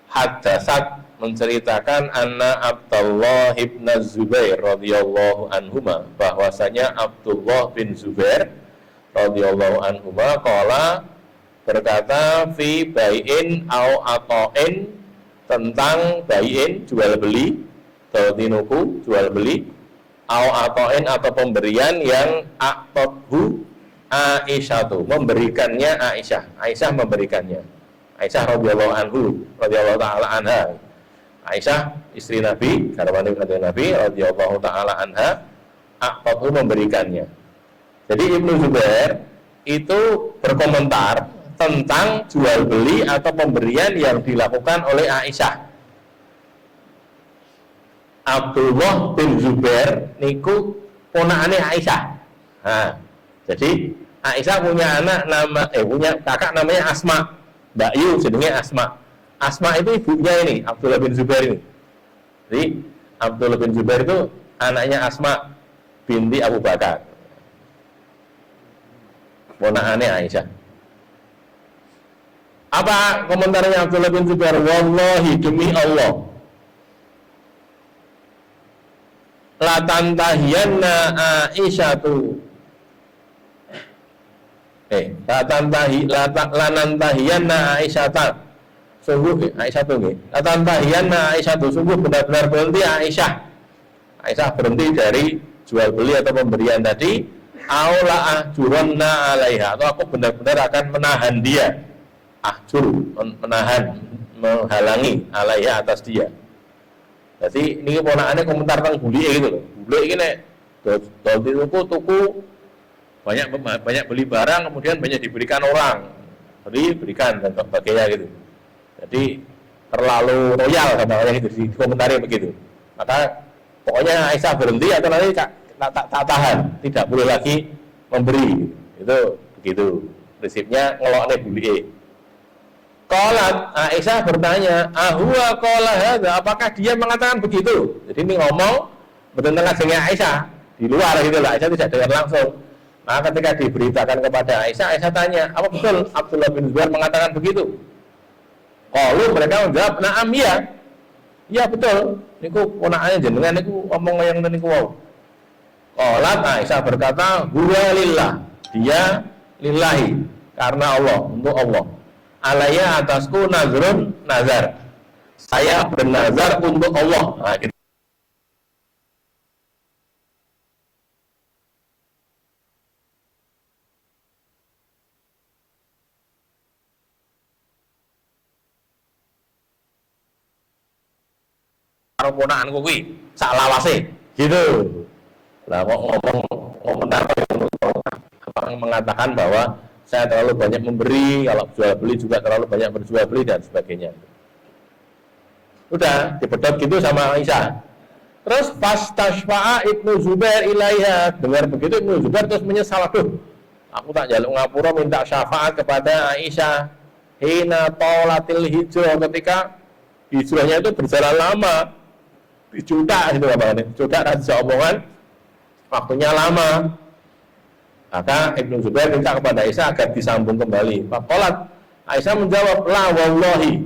haddatsat menceritakan anna Abdullah ibn Zubair radhiyallahu anhuma bahwasanya Abdullah bin Zubair radhiyallahu anhuma qala berkata fi bai'in au ata'in tentang bai'in jual beli atau tinuku jual beli au ata'in atau pemberian yang aqtadhu Aisyah tuh memberikannya Aisyah memberikannya Aisyah radhiyallahu taala anha. Aisyah istri Nabi, garwane Nabi radhiyallahu taala anha, aqtadhu memberikannya. Jadi Ibnu Zubair itu berkomentar tentang jual beli atau pemberian yang dilakukan oleh Aisyah. Abdullah bin Zubair niku ponakane Aisyah. Nah, jadi Aisyah punya anak punya kakak namanya Asma. Mbak Yu jenenge Asma. Asma itu ibunya ini, Abdullah bin Zubair ini. Jadi Abdullah bin Zubair itu anaknya Asma binti Abu Bakar. Ponakane Aisyah. Apa komentarnya Abdullah bin Zubair? Wallahi demi Allah, la tantahiyanna Aisyatu la nantahiyanna Aisyata sungguh Aisyah tuh nggih la tantahiyanna Aisyatu sungguh benar-benar berhenti Aisyah berhenti dari jual beli atau pemberian tadi aula ahjuranna alaiha atau aku benar-benar akan menahan dia menahan menghalangi alaiha atas dia. Jadi ini ponakannya komentar tentang bully gitu loh. Bully ini nek tuku banyak beli barang kemudian banyak diberikan orang. Berikan dan sebagainya gitu. Jadi terlalu royal katanya gitu di komentarnya begitu. Maka pokoknya Aisyah berhenti atau nanti tak tahan, tidak boleh lagi memberi. Itu begitu. Prinsipnya ngelokne bully. Qalat Aisyah bertanya, "Ahwa qala hadza?" Apakah dia mengatakan begitu? Jadi ini ngomong betul ngajenge Aisyah di luar gitu lah. Aisyah tidak dengar langsung. Maka ketika diberitakan kepada Aisyah tanya, "Apa betul Abdullah bin Zubair mengatakan begitu?" Qalu mereka menjawab, "Na'am ya." Iya betul. Niku ponakane jenengan niku ngomong yang niku wau. Qalat Aisyah berkata, "Huwa lillah." Dia lillahi, karena Allah, untuk Allah. Alaya atasku nazrun nazar. Saya bernazar untuk Allah. Nah, gitu. Karo ponakanku kuwi sak lawase. Gitu. Lah kok ngomong komentar mengatakan bahwa saya terlalu banyak memberi, kalau jual beli juga terlalu banyak berjual beli dan sebagainya. Udah dipedot gitu sama Aisyah. Terus pas tashfa'a Ibnu Zubair ilaiha, dengar begitu Ibnu Zubair terus menyesal, Aku tak jaluk ngapura minta syafaat kepada Aisyah. Hina tolatil hijrah, ketika hijrahnya itu berjalan lama, dicudak itu apa nih? Dicudak raja omongan, waktunya lama. Maka Ibnu Zubair minta kepada Aisyah agar disambung kembali. Faqalat, Aisyah menjawab, la wallahi,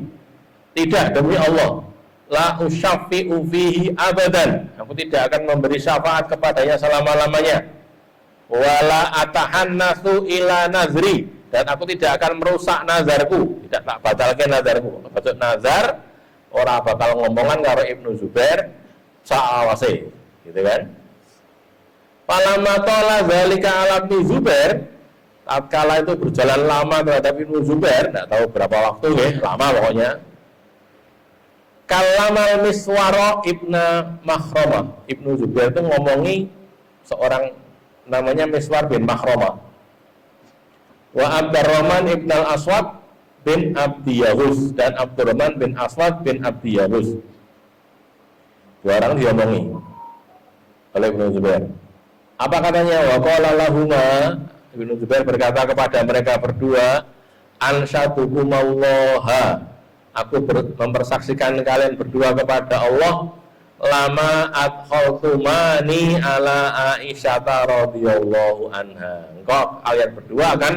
tidak, demi Allah, la usyafi'u fihi abadan, aku tidak akan memberi syafaat kepadanya selama-lamanya. Wala atahannasu ila nazri, dan aku tidak akan merusak nazarku, tidak tak batalkan nazarku. Maksud nazar, orang bakal ngomongan karo Ibnu Zubair sa'awase, gitu kan. Falamma tola zalika ala Ibnu Zubair, tatkala itu berjalan lama terhadap Ibnu Zubair, tidak tahu berapa waktu ya, lama pokoknya. Kalamal Miswara ibna Makhrama, Ibnu Zubair itu ngomongi seorang namanya Miswar bin Makhrama. Wa Abdurrahman ibn al-Aswad bin Abdi Yahus, dan Abdurrahman bin Aswad bin Abdi Yahus. Dua orang diomongi oleh Ibnu Zubair. Apa katanya? Wa qala lahuma, Ibnu Zubair berkata kepada mereka berdua, ansyadukumallaha, aku mempersaksikan kalian berdua kepada Allah, lama adkhaltumani ala Aisyata radhiyallahu anha, engkau kalian berdua akan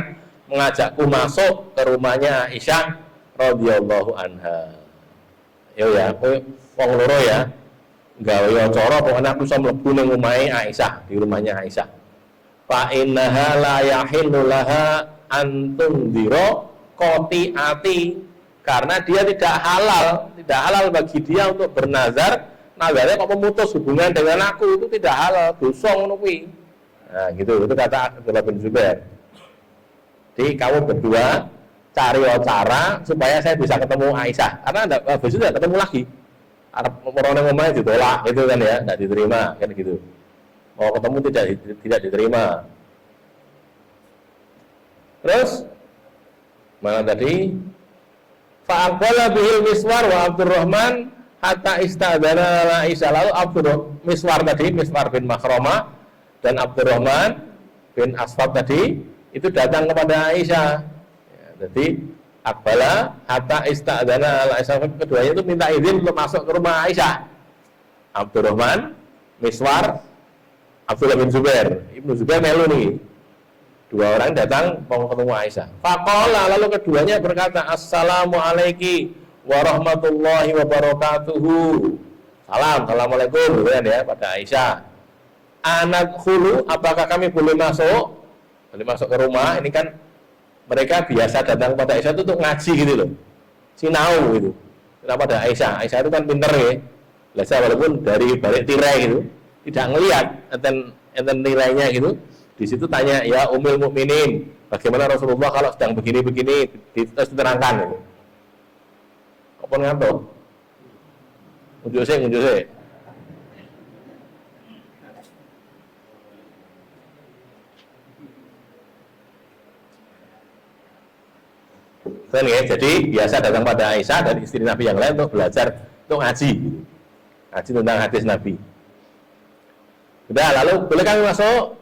mengajakku masuk ke rumahnya Aisyah radhiyallahu anha. Yo ya, kowe wong loro ya, gawe acara pokoknya aku iso mlebu ning omahe Aisyah, di rumahnya Aisyah. Fa innaha la yahillu laha antum dira qati'ati, karena dia tidak halal bagi dia untuk bernazar. Nazarnya kok memutus hubungan dengan aku, itu tidak halal, dosa ngono kuwi. Nah, gitu, itu kata Abdullah bin Zubair. Jadi kamu berdua cari cara supaya saya bisa ketemu Aisyah, karena habis itu tidak ketemu lagi. Arab orang ngomongnya ditolak, gitu kan ya, tidak diterima, kan gitu. Mau ketemu tidak diterima. Terus mana tadi? Fa'aqbala bihil Miswar wa Abdurrahman hatta istadana Aisyah. Lalu Miswar tadi, Miswar bin Makhrama, dan Abdurrahman bin Aswad tadi itu datang kepada Aisyah. Ya, jadi Aqbala hatta istadana Aisyah, keduanya itu minta izin untuk masuk ke rumah Aisyah. Abdurrahman, Miswar, Abdullah bin Zubair. Ibnu Zubair melu nih. Dua orang datang mau ketemu Aisyah. Faqala, lalu keduanya berkata, assalamualaikum warahmatullahi wabarakatuhu. Assalamualaikum ya pada Aisyah. Anadkhulu, apakah kami boleh masuk? Boleh masuk ke rumah. Ini kan mereka biasa datang pada Aisyah itu untuk ngaji gitu loh, sinau gitu. Kenapa pada Aisyah? Aisyah itu kan pinter ya. Biasa walaupun dari balik tirai gitu, tidak ngelihat enten nilainya gitu. Di situ tanya, ya Ummul Mukminin, bagaimana Rasulullah kalau sedang begini-begini, terus diterangkan gitu. Apa ngantuk? Unjuk sih. Kan ya, jadi biasa datang pada Aisyah dan istri Nabi yang lain untuk belajar, untuk ngaji tentang hadis Nabi. Sudah, lalu boleh kami masuk?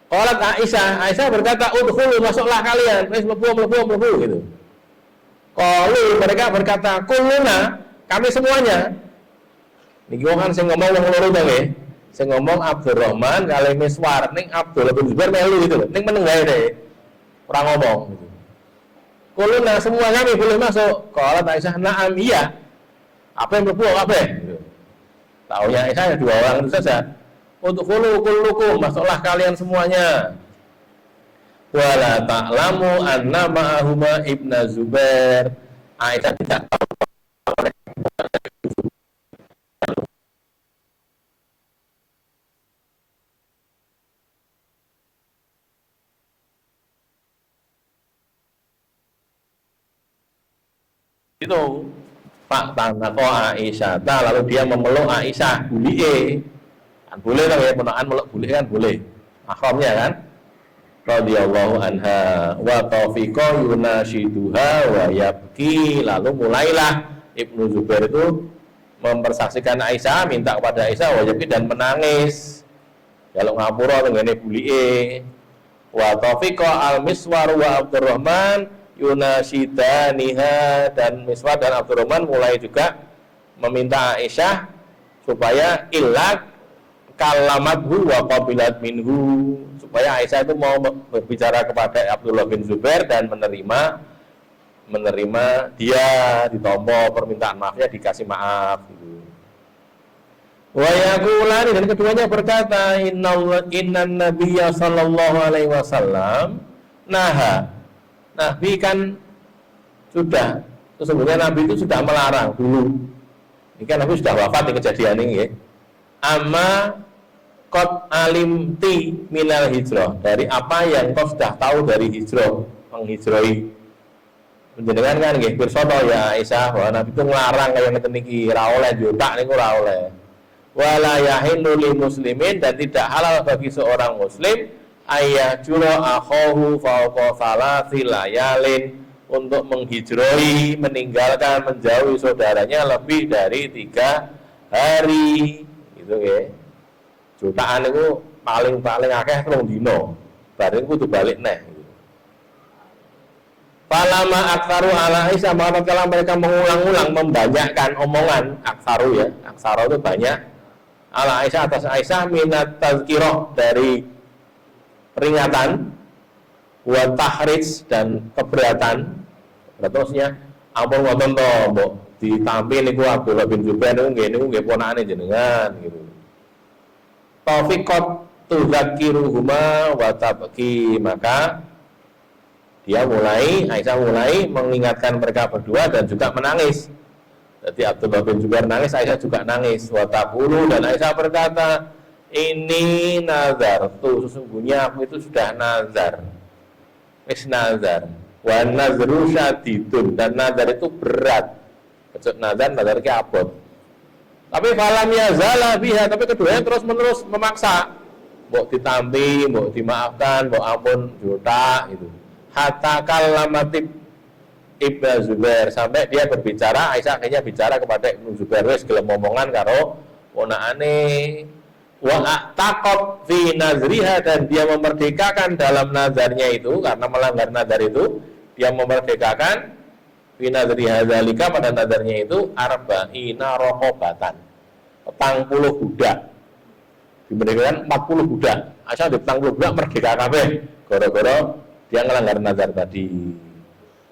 Qalat Aisyah berkata, udkhulu, masuklah kalian, mlebu gitu. Qalu, mereka berkata, kulluna, kami semuanya. Niki wong kan sing ngomong wong loro to nggih. Sing ngomong Abdurrahman kali Miswar, ning Abdullah bin Zubair melu gitu lho. Ning meneng wae deh. Ora ngomong gitu. Kulluna, semua kami boleh masuk. Qalat Aisyah, na'am, iya. Apa yang mlebu kabeh gitu. Taunya Aisyah ada dua orang itu saja. Udkhulu kullukum, masuklah kalian semuanya. Wala ta'lamu anna ma'ahuma Ibnu Zubair. Aisyah tidak tahu itu Pak Tanako Aisyah. Lalu dia memeluk Aisyah, bulie. Kan boleh dong ya, ponakan meluk bulie kan boleh. Mahramnya kan. Radhiyallahu anha wa taufiqa yunashiduha wa yabki. Lalu mulailah Ibnu Zubair itu mempersaksikan Aisyah, minta kepada Aisyah wa yabki, dan menangis. Kalau ngapura tengene bulie. Wa tafiqa al-Miswar wa Abdurrahman yunasyidaniha, dan Miswar dan Abdurrahman mulai juga meminta Aisyah supaya ilak kalamathu wa qabilat minhu, supaya Aisyah itu mau berbicara kepada Abdullah bin Zubair dan menerima dia, ditompo permintaan maafnya, dikasih maaf gitu. Wa yaqulani, dan keduanya berkata, innan nabiyya sallallahu alaihi wasallam naha. Nabi kan sudah, sesungguhnya Nabi itu sudah melarang dulu. Ini kan Nabi sudah wafat di kejadian ini ya. Amma qad alimti minal hijrah, dari apa yang kau sudah tahu dari hijrah, menghijrahi. Menjenengan kan nggih pirsa ya Aisyah, bahwa Nabi itu nglarang kaya ngeten niki, ora oleh jotak niku ora oleh. Wala yahillu lil muslimin, dan tidak halal bagi seorang muslim ayah jura akhahu fawqa salasi layalin, untuk menghijrahi, meninggalkan, menjauhi saudaranya lebih dari 3 hari gitu ya. Jutaan itu paling akeh 3 dino, bareng kudu balik neh gitu. Falama aktsaru ala Aisyah, maka kalau mereka mengulang-ulang, membanyakkan omongan, aktsaru ya, aktsaru itu banyak, ala Aisyah atas Aisyah, minat tazkirah, dari peringatan, wa tahrij, dan keberatan. Terusnya ampun ngoten to, mbok ditampi niku Abdullah bin Zubair niku nggih ponakane jenengan gitu. Taufiqat tudzakiruhuma wa tabki, maka Aisyah mulai mengingatkan mereka berdua dan juga menangis. Jadi Abdullah bin Zubair nangis, Aisyah juga nangis. Wa taqulu, dan Aisyah berkata, ini nazar tuh, sesungguhnya aku itu sudah nazar. Wis nazar. Wa nazru syadidun, dan nazar itu berat. Maksud nazar ki abot. Tapi falam yazala biha, tapi keduanya terus menerus memaksa. Mbok ditampi, mbok dimaafkan, mbok ampun juta gitu. Hatta kalamatib Ibnu Zubair, sampai dia berbicara, Aisyah akhirnya bicara kepada Ibnu Zubair, wis gelem omongan karo ponakane. Wa aqtaqat fi nazriha, dan dia memerdekakan dalam nazarnya itu, karena melanggar nazar itu dia memerdekakan fi nazriha zalika, pada nazarnya itu arba'ina raqabatan, 40 budak, diberikan 40 budak. Aisyah di 40 budak merdeka kabeh gara-gara dia ngelanggar nazar tadi.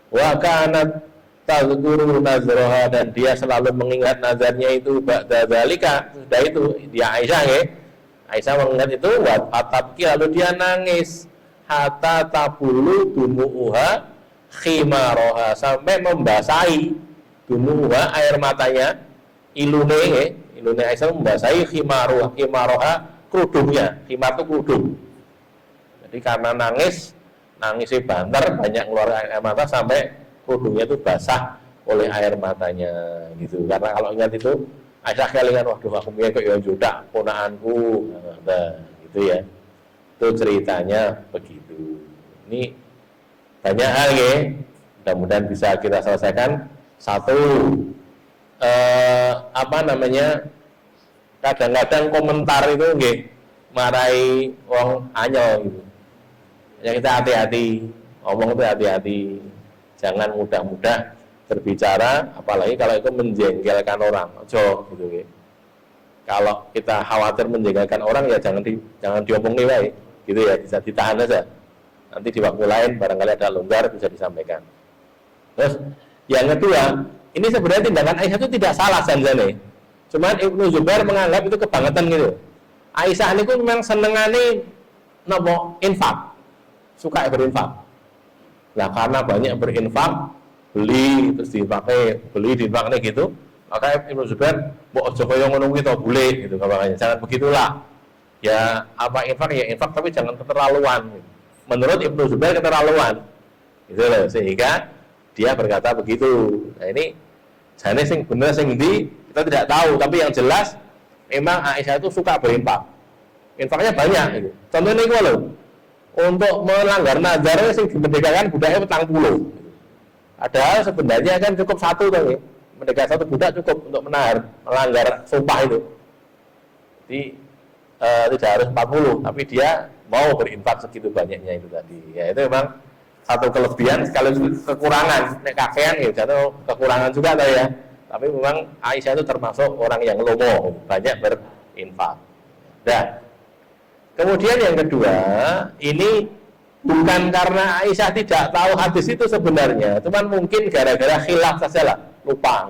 Wa kanat tazkuru nazraha, dan dia selalu mengingat nazarnya itu ba'da zalika, sudah itu dia Aisyah ya. Aisyah mengingat itu, wa atabki, lalu dia nangis, hatta tabulu dumu'uha khimaroha, sampai membasahi dumu'uha, air matanya, ilune Aisyah membasahi khimaroha, kerudungnya. Khimar itu kerudung. Jadi karena nangisnya banter, banyak keluar air mata sampai kerudungnya itu basah oleh air matanya gitu. Karena kalau ingat itu Aisyah kelingan, waduh aku mikir kok ya jodak ponakanku, nah gitu ya. Itu ceritanya begitu. Ini banyak hal ya, mudah-mudahan bisa kita selesaikan. Satu, kadang-kadang komentar itu nggih marai wong anyel gitu. Ya kita hati-hati, ngomong itu hati-hati, jangan mudah-mudah berbicara, apalagi kalau itu menjengkelkan orang, ojo gitu ya. Kalau kita khawatir menjengkelkan orang, ya jangan diomongin wae, gitu ya, bisa ditahan aja. Nanti di waktu lain barangkali ada longgar bisa disampaikan. Terus yang kedua, ini sebenarnya tindakan Aisyah itu tidak salah sanjane. Cuman Ibnu Zubair menganggap itu kebangetan gitu. Aisyah ini memang senengane nopo infak, suka berinfak. Nah karena banyak berinfak, beli terus diinfaknya gitu, maka Ibnu Zubair mbok aja kaya ngono kuwi to boleh gitu makanya. Jangan begitulah. Ya apa infak ya infak, tapi jangan keterlaluan. Menurut Ibnu Zubair keterlaluan. Gitu loh, sehingga dia berkata begitu. Nah ini jane sing bener sing ndi kita tidak tahu, tapi yang jelas memang Aisyah itu suka berinfak. Infaknya banyak gitu. Contohnya ini loh, untuk melanggar nazar sing dimerdekakan budaknya 40. Padahal sebenarnya kan cukup satu tuh ya. Merdeka satu budak cukup untuk melanggar sumpah itu. Jadi tidak harus 40, tapi dia mau berinfak segitu banyaknya itu tadi. Ya itu memang satu kelebihan sekaligus kekurangan. Nek kakean ya jatuh kekurangan juga tuh ya. Tapi memang Aisyah itu termasuk orang yang lomo, banyak berinfak. Nah, kemudian yang kedua, ini bukan karena Aisyah tidak tahu hadis itu sebenarnya, cuman mungkin gara-gara khilaf saja lah, lupa.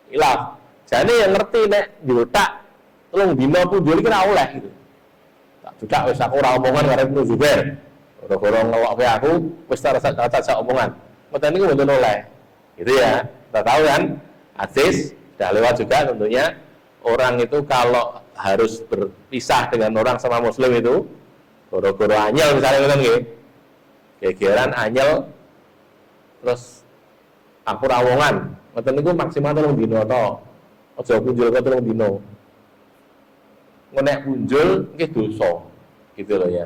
Khilaf. Jadi yang ngerti nek jutak telung dino punjul iki ora oleh gitu. Tak jutak wis aku ora omongan karo Ibnu Zubair. Ora-ora ngelokke aku wis tak omongan. Mboten niku mboten oleh. Gitu ya. Kita tahu kan hadis sudah lewat juga tentunya orang itu kalau harus berpisah dengan orang sama muslim itu goro-goro anyel misalnya kan nggih. Gegeran anyel terus aku rawongan. Ngoten niku maksimal 3 dina to. Aja punjul ke 3 dina. Nek punjul nggih dosa. Gitu loh ya.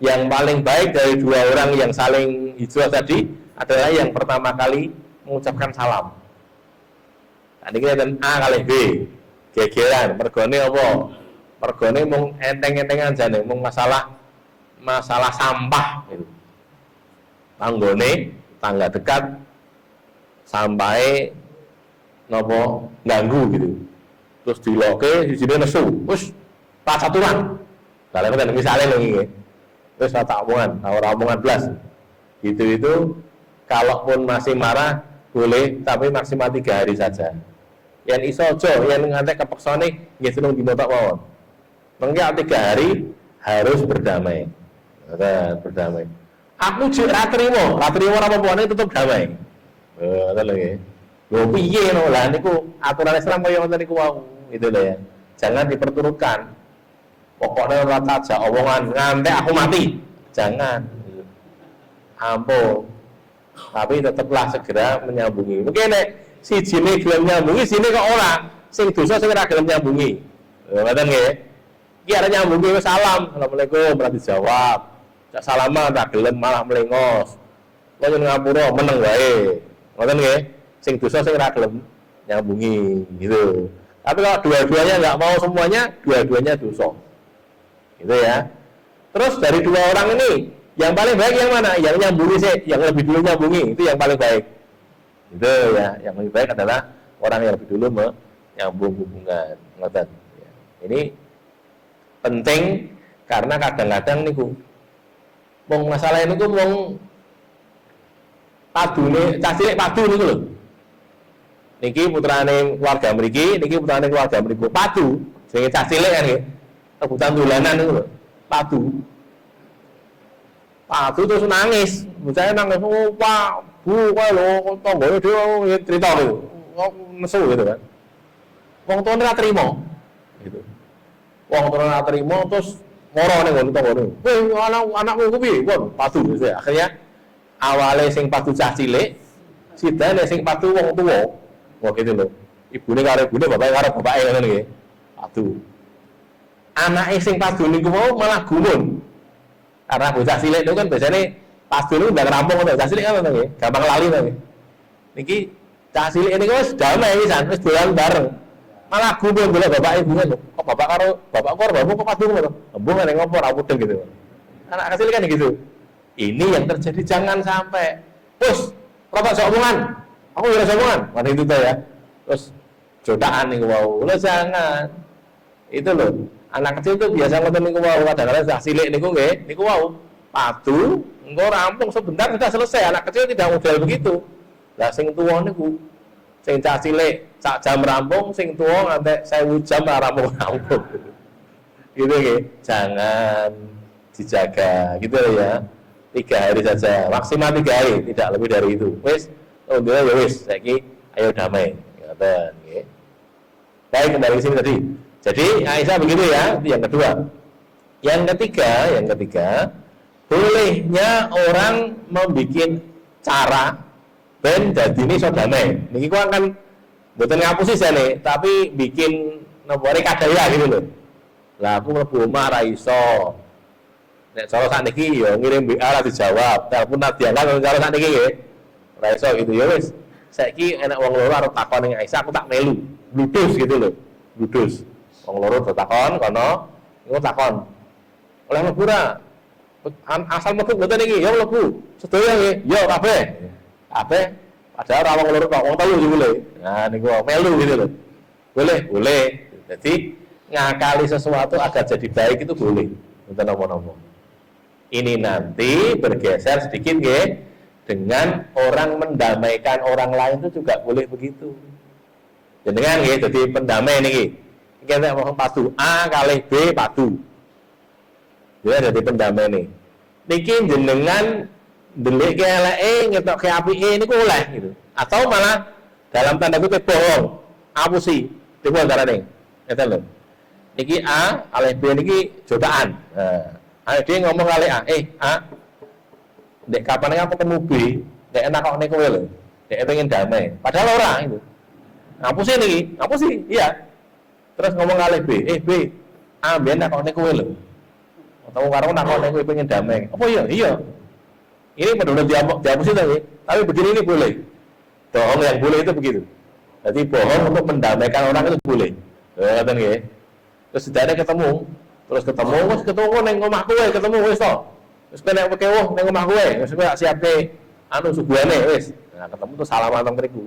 Yang paling baik dari dua orang yang saling hijrah tadi adalah yang pertama kali mengucapkan salam. Tadi kita dan A kali B, gegeran, mergone apa? Mergone mung enteng-entengan jane, mung masalah sampah gitu. Tanggone, tangga dekat sampai nopo ganggu gitu. Terus diloke di sini nesu, terus tak satuan. Kalau kita misalnya lagi nggih. Terus tak omongan blas. Itu kalaupun masih marah boleh, tapi maksimal 3 hari saja. Yang iso aja, yang ngantek kepeksane nggih seneng dina tok mawon. Mengki 3 hari harus berdamai. Berdamai. Aku jek ra trimo ora apa-apane tetep damai. Ngoten lho nggih. Lho piye no lah niku aturan Islam kaya ngoten niku wau. Itu lho ya. Jangan diperturutkan. Pokoknya ora tajak omongan ngantek aku mati. Jangan. Ampun. Tapi tetaplah segera menyambungi. Mungkin nek si jine gelem nyambungi, sini kok ora. Sing dosa sing ora gelem nyambungi. Ngoten nggih. Iki arep nyambungi wis salam. Assalamualaikum, ora dijawab. Cak salaman tak gelem malah melengos. Kok yen ngapura meneng wae. Ngoten nggih. Sing dosa sing ora gelem nyambungi gitu. Tapi kalau dua-duanya enggak mau semuanya, dua-duanya dosa. Gitu ya. Terus dari dua orang ini, yang paling baik yang mana? Yang nyambungi sih, yang lebih dulu nyambungi, itu yang paling baik. Itu ya, yang lebih baik adalah orang yang lebih dulu menyambung hubungan. Ngoten. Ya. Ini penting karena kadang-kadang niku wong masalah ini ku wong padune, cah cilik padu niku lho. Niki putrane keluarga mriki, niki putrane keluarga mriku. Padu, sing cah cilik kan nggih. Rebutan dolanan niku lho. Padu terus nangis. Bocah nangis, "Oh, Pak, Bu, kok lho tanggane dhewe cerita lho." Kok nesu gitu kan. Wong tuane ora trimo. Gitu. Wong tuane ora trimo terus moro ning ngono tanggane. "Kowe anakmu ku piye?" Kon padu wis. Akhirnya awale sing padu cah cilik, sidane sing padu wong tuwa. Wah gitu lho. Ibune karo ibune, bapake karo bapake ngono nggih. Padu. Anake sing padu niku mau malah gumun. Karena bocah cilik itu kan biasanya pas dulu udah ngerampung untuk bocah cilik kan nggih, gampang lali to nggih. Niki cah cilik ini wis damai pisan, wis dolan bareng. Malah gumun golek bapak ibune lho. Kok bapak karo bapak kok padu ngono. Embung nek ngopo ora mudeng gitu. Anak kecil kan gitu. Ini yang terjadi, jangan sampai. Terus rada sok omongan. Aku ora sok omongan. Mana itu tuh ya. Terus jodakan niku wau. Lho jangan. Itu loh. Anak kecil itu biasa ngoten niku wau, kadang-kadang sudah cilik niku nggih, niku wau. Padu, engko rampung sebentar sudah selesai. Anak kecil tidak model begitu. Lah sing tuwa niku sing cah cilik sak jam rampung, sing tuwa ngantek 1000 jam rampung. Gitu nggih. Jangan dijaga gitu loh ya. 3 hari saja, maksimal 3 hari, tidak lebih dari itu. Wis, ya wis, saiki ayo damai. Ngoten nggih. Baik, kembali ke sini tadi. Jadi Aisyah begitu ya, itu yang kedua. Yang ketiga, bolehnya orang membuat cara ben dadine iso damai. Niki ku kan mboten ngapusi jane, tapi bikin napa rekadaya gitu loh. Lah aku mlebu omah ra iso. Nek cara sakniki ya ngirim WA ra dijawab, telepon ra diangkat cara sakniki nggih. Ra iso gitu ya wis. Saiki enak wong loro arep takon ning Aisyah, aku tak melu. Bludus gitu loh. Bludus. Wong loro takon kono, niku takon. Oleh mlebu ora? Asal mlebu mboten iki, ya mlebu. Sedaya nggih, ya kabeh. Kabeh padahal ora wong loro tok, wong telu yo boleh. Nah niku melu gitu loh. Boleh. Jadi ngakali sesuatu agar jadi baik itu boleh. Mboten napa-napa. Ini nanti bergeser sedikit nggih dengan orang mendamaikan orang lain itu juga boleh begitu. Jenengan nggih dadi pendamai niki. Iki nek mau padu A kalih B padu. Ya dadi pendamai nih. Niki jenengan ndelik ke eleke ngetokke apike niku oleh gitu. Atau malah dalam tanda kutip bohong, apusi. Niku antarane. Ngeten lho. Niki A kalih B niki jotaan. Nah, ayo dia ngomong kali A, A, dek kapan aku ketemu B, dek enak kok nih kowe lho, dek pengen damai, padahal orang itu, ngapusin nih, ngapusin, iya, terus ngomong kali B, B, A, B enak kok nih kowe lho, atau karo nak kok nih kowe pengen damai, apa iya, ini benar-benar dihapusin tapi begini ini boleh, bohong yang boleh itu begitu, jadi bohong untuk mendamaikan orang itu boleh, ngerti nggih, terus tidak ada ketemu neng omah kowe ketemu wis to. Wis kene kewuh neng omah kowe, wis kowe siapke anu suguhane wis. Nah, ketemu tuh salaman teng mriku.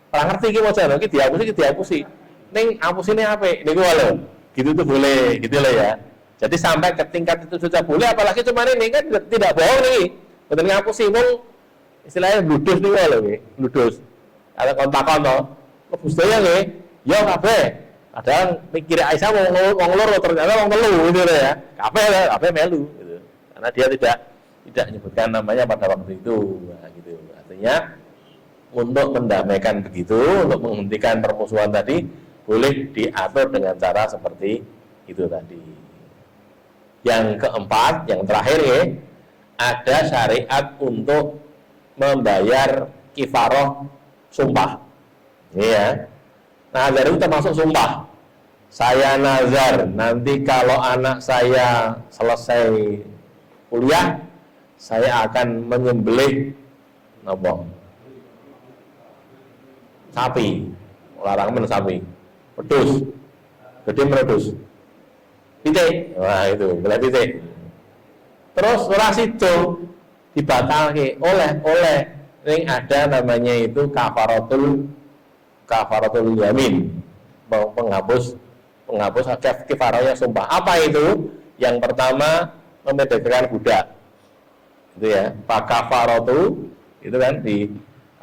Ora ngerti iki wajan iki dihapusi. Ning hapusine apik niku lho. Gitu tuh boleh, gitu loh ya. Jadi sampai ke tingkat itu sudah boleh, apalagi cuma ini kan tidak bohong nih. Betul ngapusi mung istilahnya bludus niku lho nggih, bludus. Ada kontakon to. Lebus daya nggih. Ya kabeh. Padahal mikir Aisyah wong loro ternyata wong telu gitu ya. Kabeh melu gitu. Karena dia tidak menyebutkan namanya pada waktu itu. Nah, gitu. Artinya untuk mendamaikan begitu, untuk menghentikan permusuhan tadi boleh diatur dengan cara seperti itu tadi. Yang keempat, yang terakhir ya, ada syariat untuk membayar kifaroh sumpah. Ini ya. Nazar itu termasuk sumpah. Saya nazar nanti kalau anak saya selesai kuliah, saya akan menyembelih sapi. Larangan sapi. Pedus. Gede meredus. Titik. Wah itu, boleh titik. Terus ora sido dibatalke oleh yang ada namanya itu kafaratul yamin, penghapus kifarahnya sumpah. Apa itu? Yang pertama memerdekakan budak, itu ya. Kafaratu itu kan di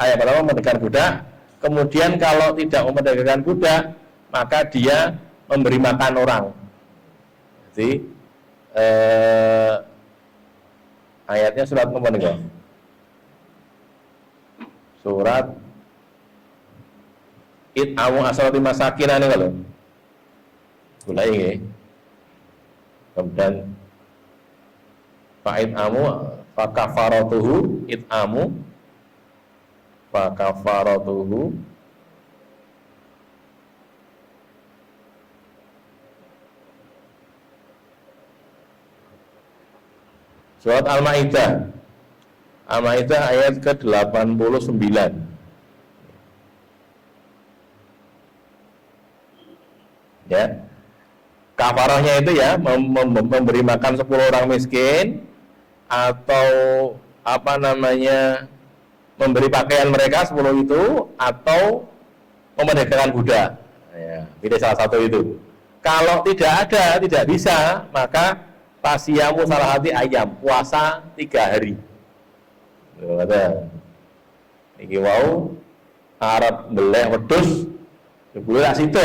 ayat pertama memerdekakan budak. Kemudian kalau tidak memerdekakan budak, maka dia memberi makan orang. Jadi ayatnya surat nomor nih, surat It'amu asrati masakinan ini kalau mulai ini. Kemudian fa'it'amu fakafaratuhu it'amu fakafaratuhu surat Al-Maidah ayat ke-89. Ya, kafarahnya itu ya memberi makan 10 orang miskin, atau apa namanya memberi pakaian mereka 10 itu, atau memerdekakan budak. Ya, pilih salah satu itu. Kalau tidak bisa, maka pasiamu salah hati ayam, puasa 3 hari. Ada. Iki wau Arab beleh wedhus, boleh situ.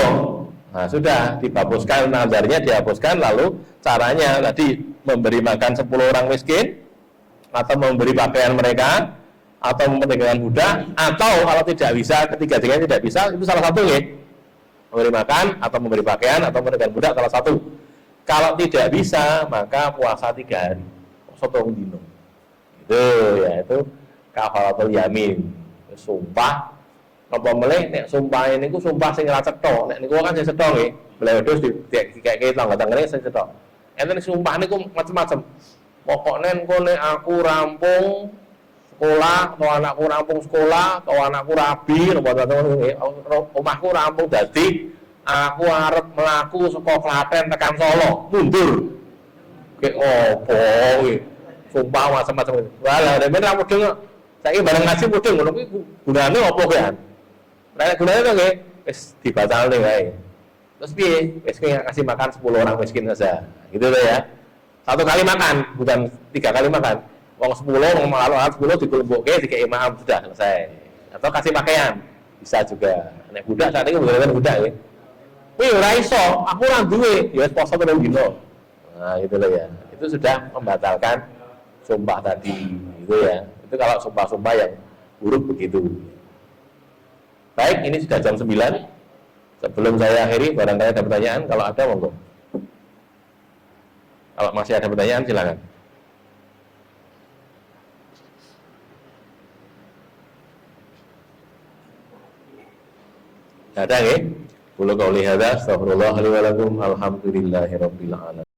Nah, sudah dihapuskan nazarnya, dihapuskan. Lalu caranya tadi memberi makan 10 orang miskin, atau memberi pakaian mereka, atau memerdekakan budak, atau kalau tidak bisa, ketiga-tiganya tidak bisa, itu salah satu ya, memberi makan atau memberi pakaian atau memerdekakan budak, salah satu. Kalau tidak bisa, maka puasa 3 hari, sotong dino. Itu ya, itu kafaratul yamin, sumpah. Apa meleh nek sumpah ini ku sumpah sing ora cetha. Nek niku kan sing cetha nggih. Bledos dikek tangga-tanggane sing cetha. Enten sumpah niku macam-macam. Pokoknya engko nek aku rampung sekolah, atau anakku rampung sekolah, atau anakku rabi, omahku rampung dadi aku arep mlaku saka Klaten tekan Solo, mundur. Kayak opo kuwi. Sumpah macam-macam. Walah, nek ben ra mudeng kok. Saiki bareng ngaji mudeng ngono kuwi gunane opo kuwi kan? Nek gunane to nggih wis dibatalne wae. Terus piye? Wis kowe ngasih makan 10 orang miskin saja. Gitu loh ya. Satu kali makan, bukan 3 kali makan. Wong 10, wong malu 10 dikelompokke dikei imam sudah selesai. Atau kasih pakaian. Bisa juga. Nek budak saat ini menggunakan budak ya. Wih, ora iso, aku ora duwe, ya wis poso terus dino. Nah, itu loh ya. Itu sudah membatalkan sumpah tadi, gitu ya. Itu kalau sumpah-sumpah yang buruk begitu. Baik, ini sudah jam 9. Sebelum saya akhiri, barangkali ada pertanyaan. Kalau ada, monggo. Kalau masih ada pertanyaan, silakan. Ada nggih? Qul qouli hadza astaghfirullah li wa lakum alhamdulillahirabbil alamin.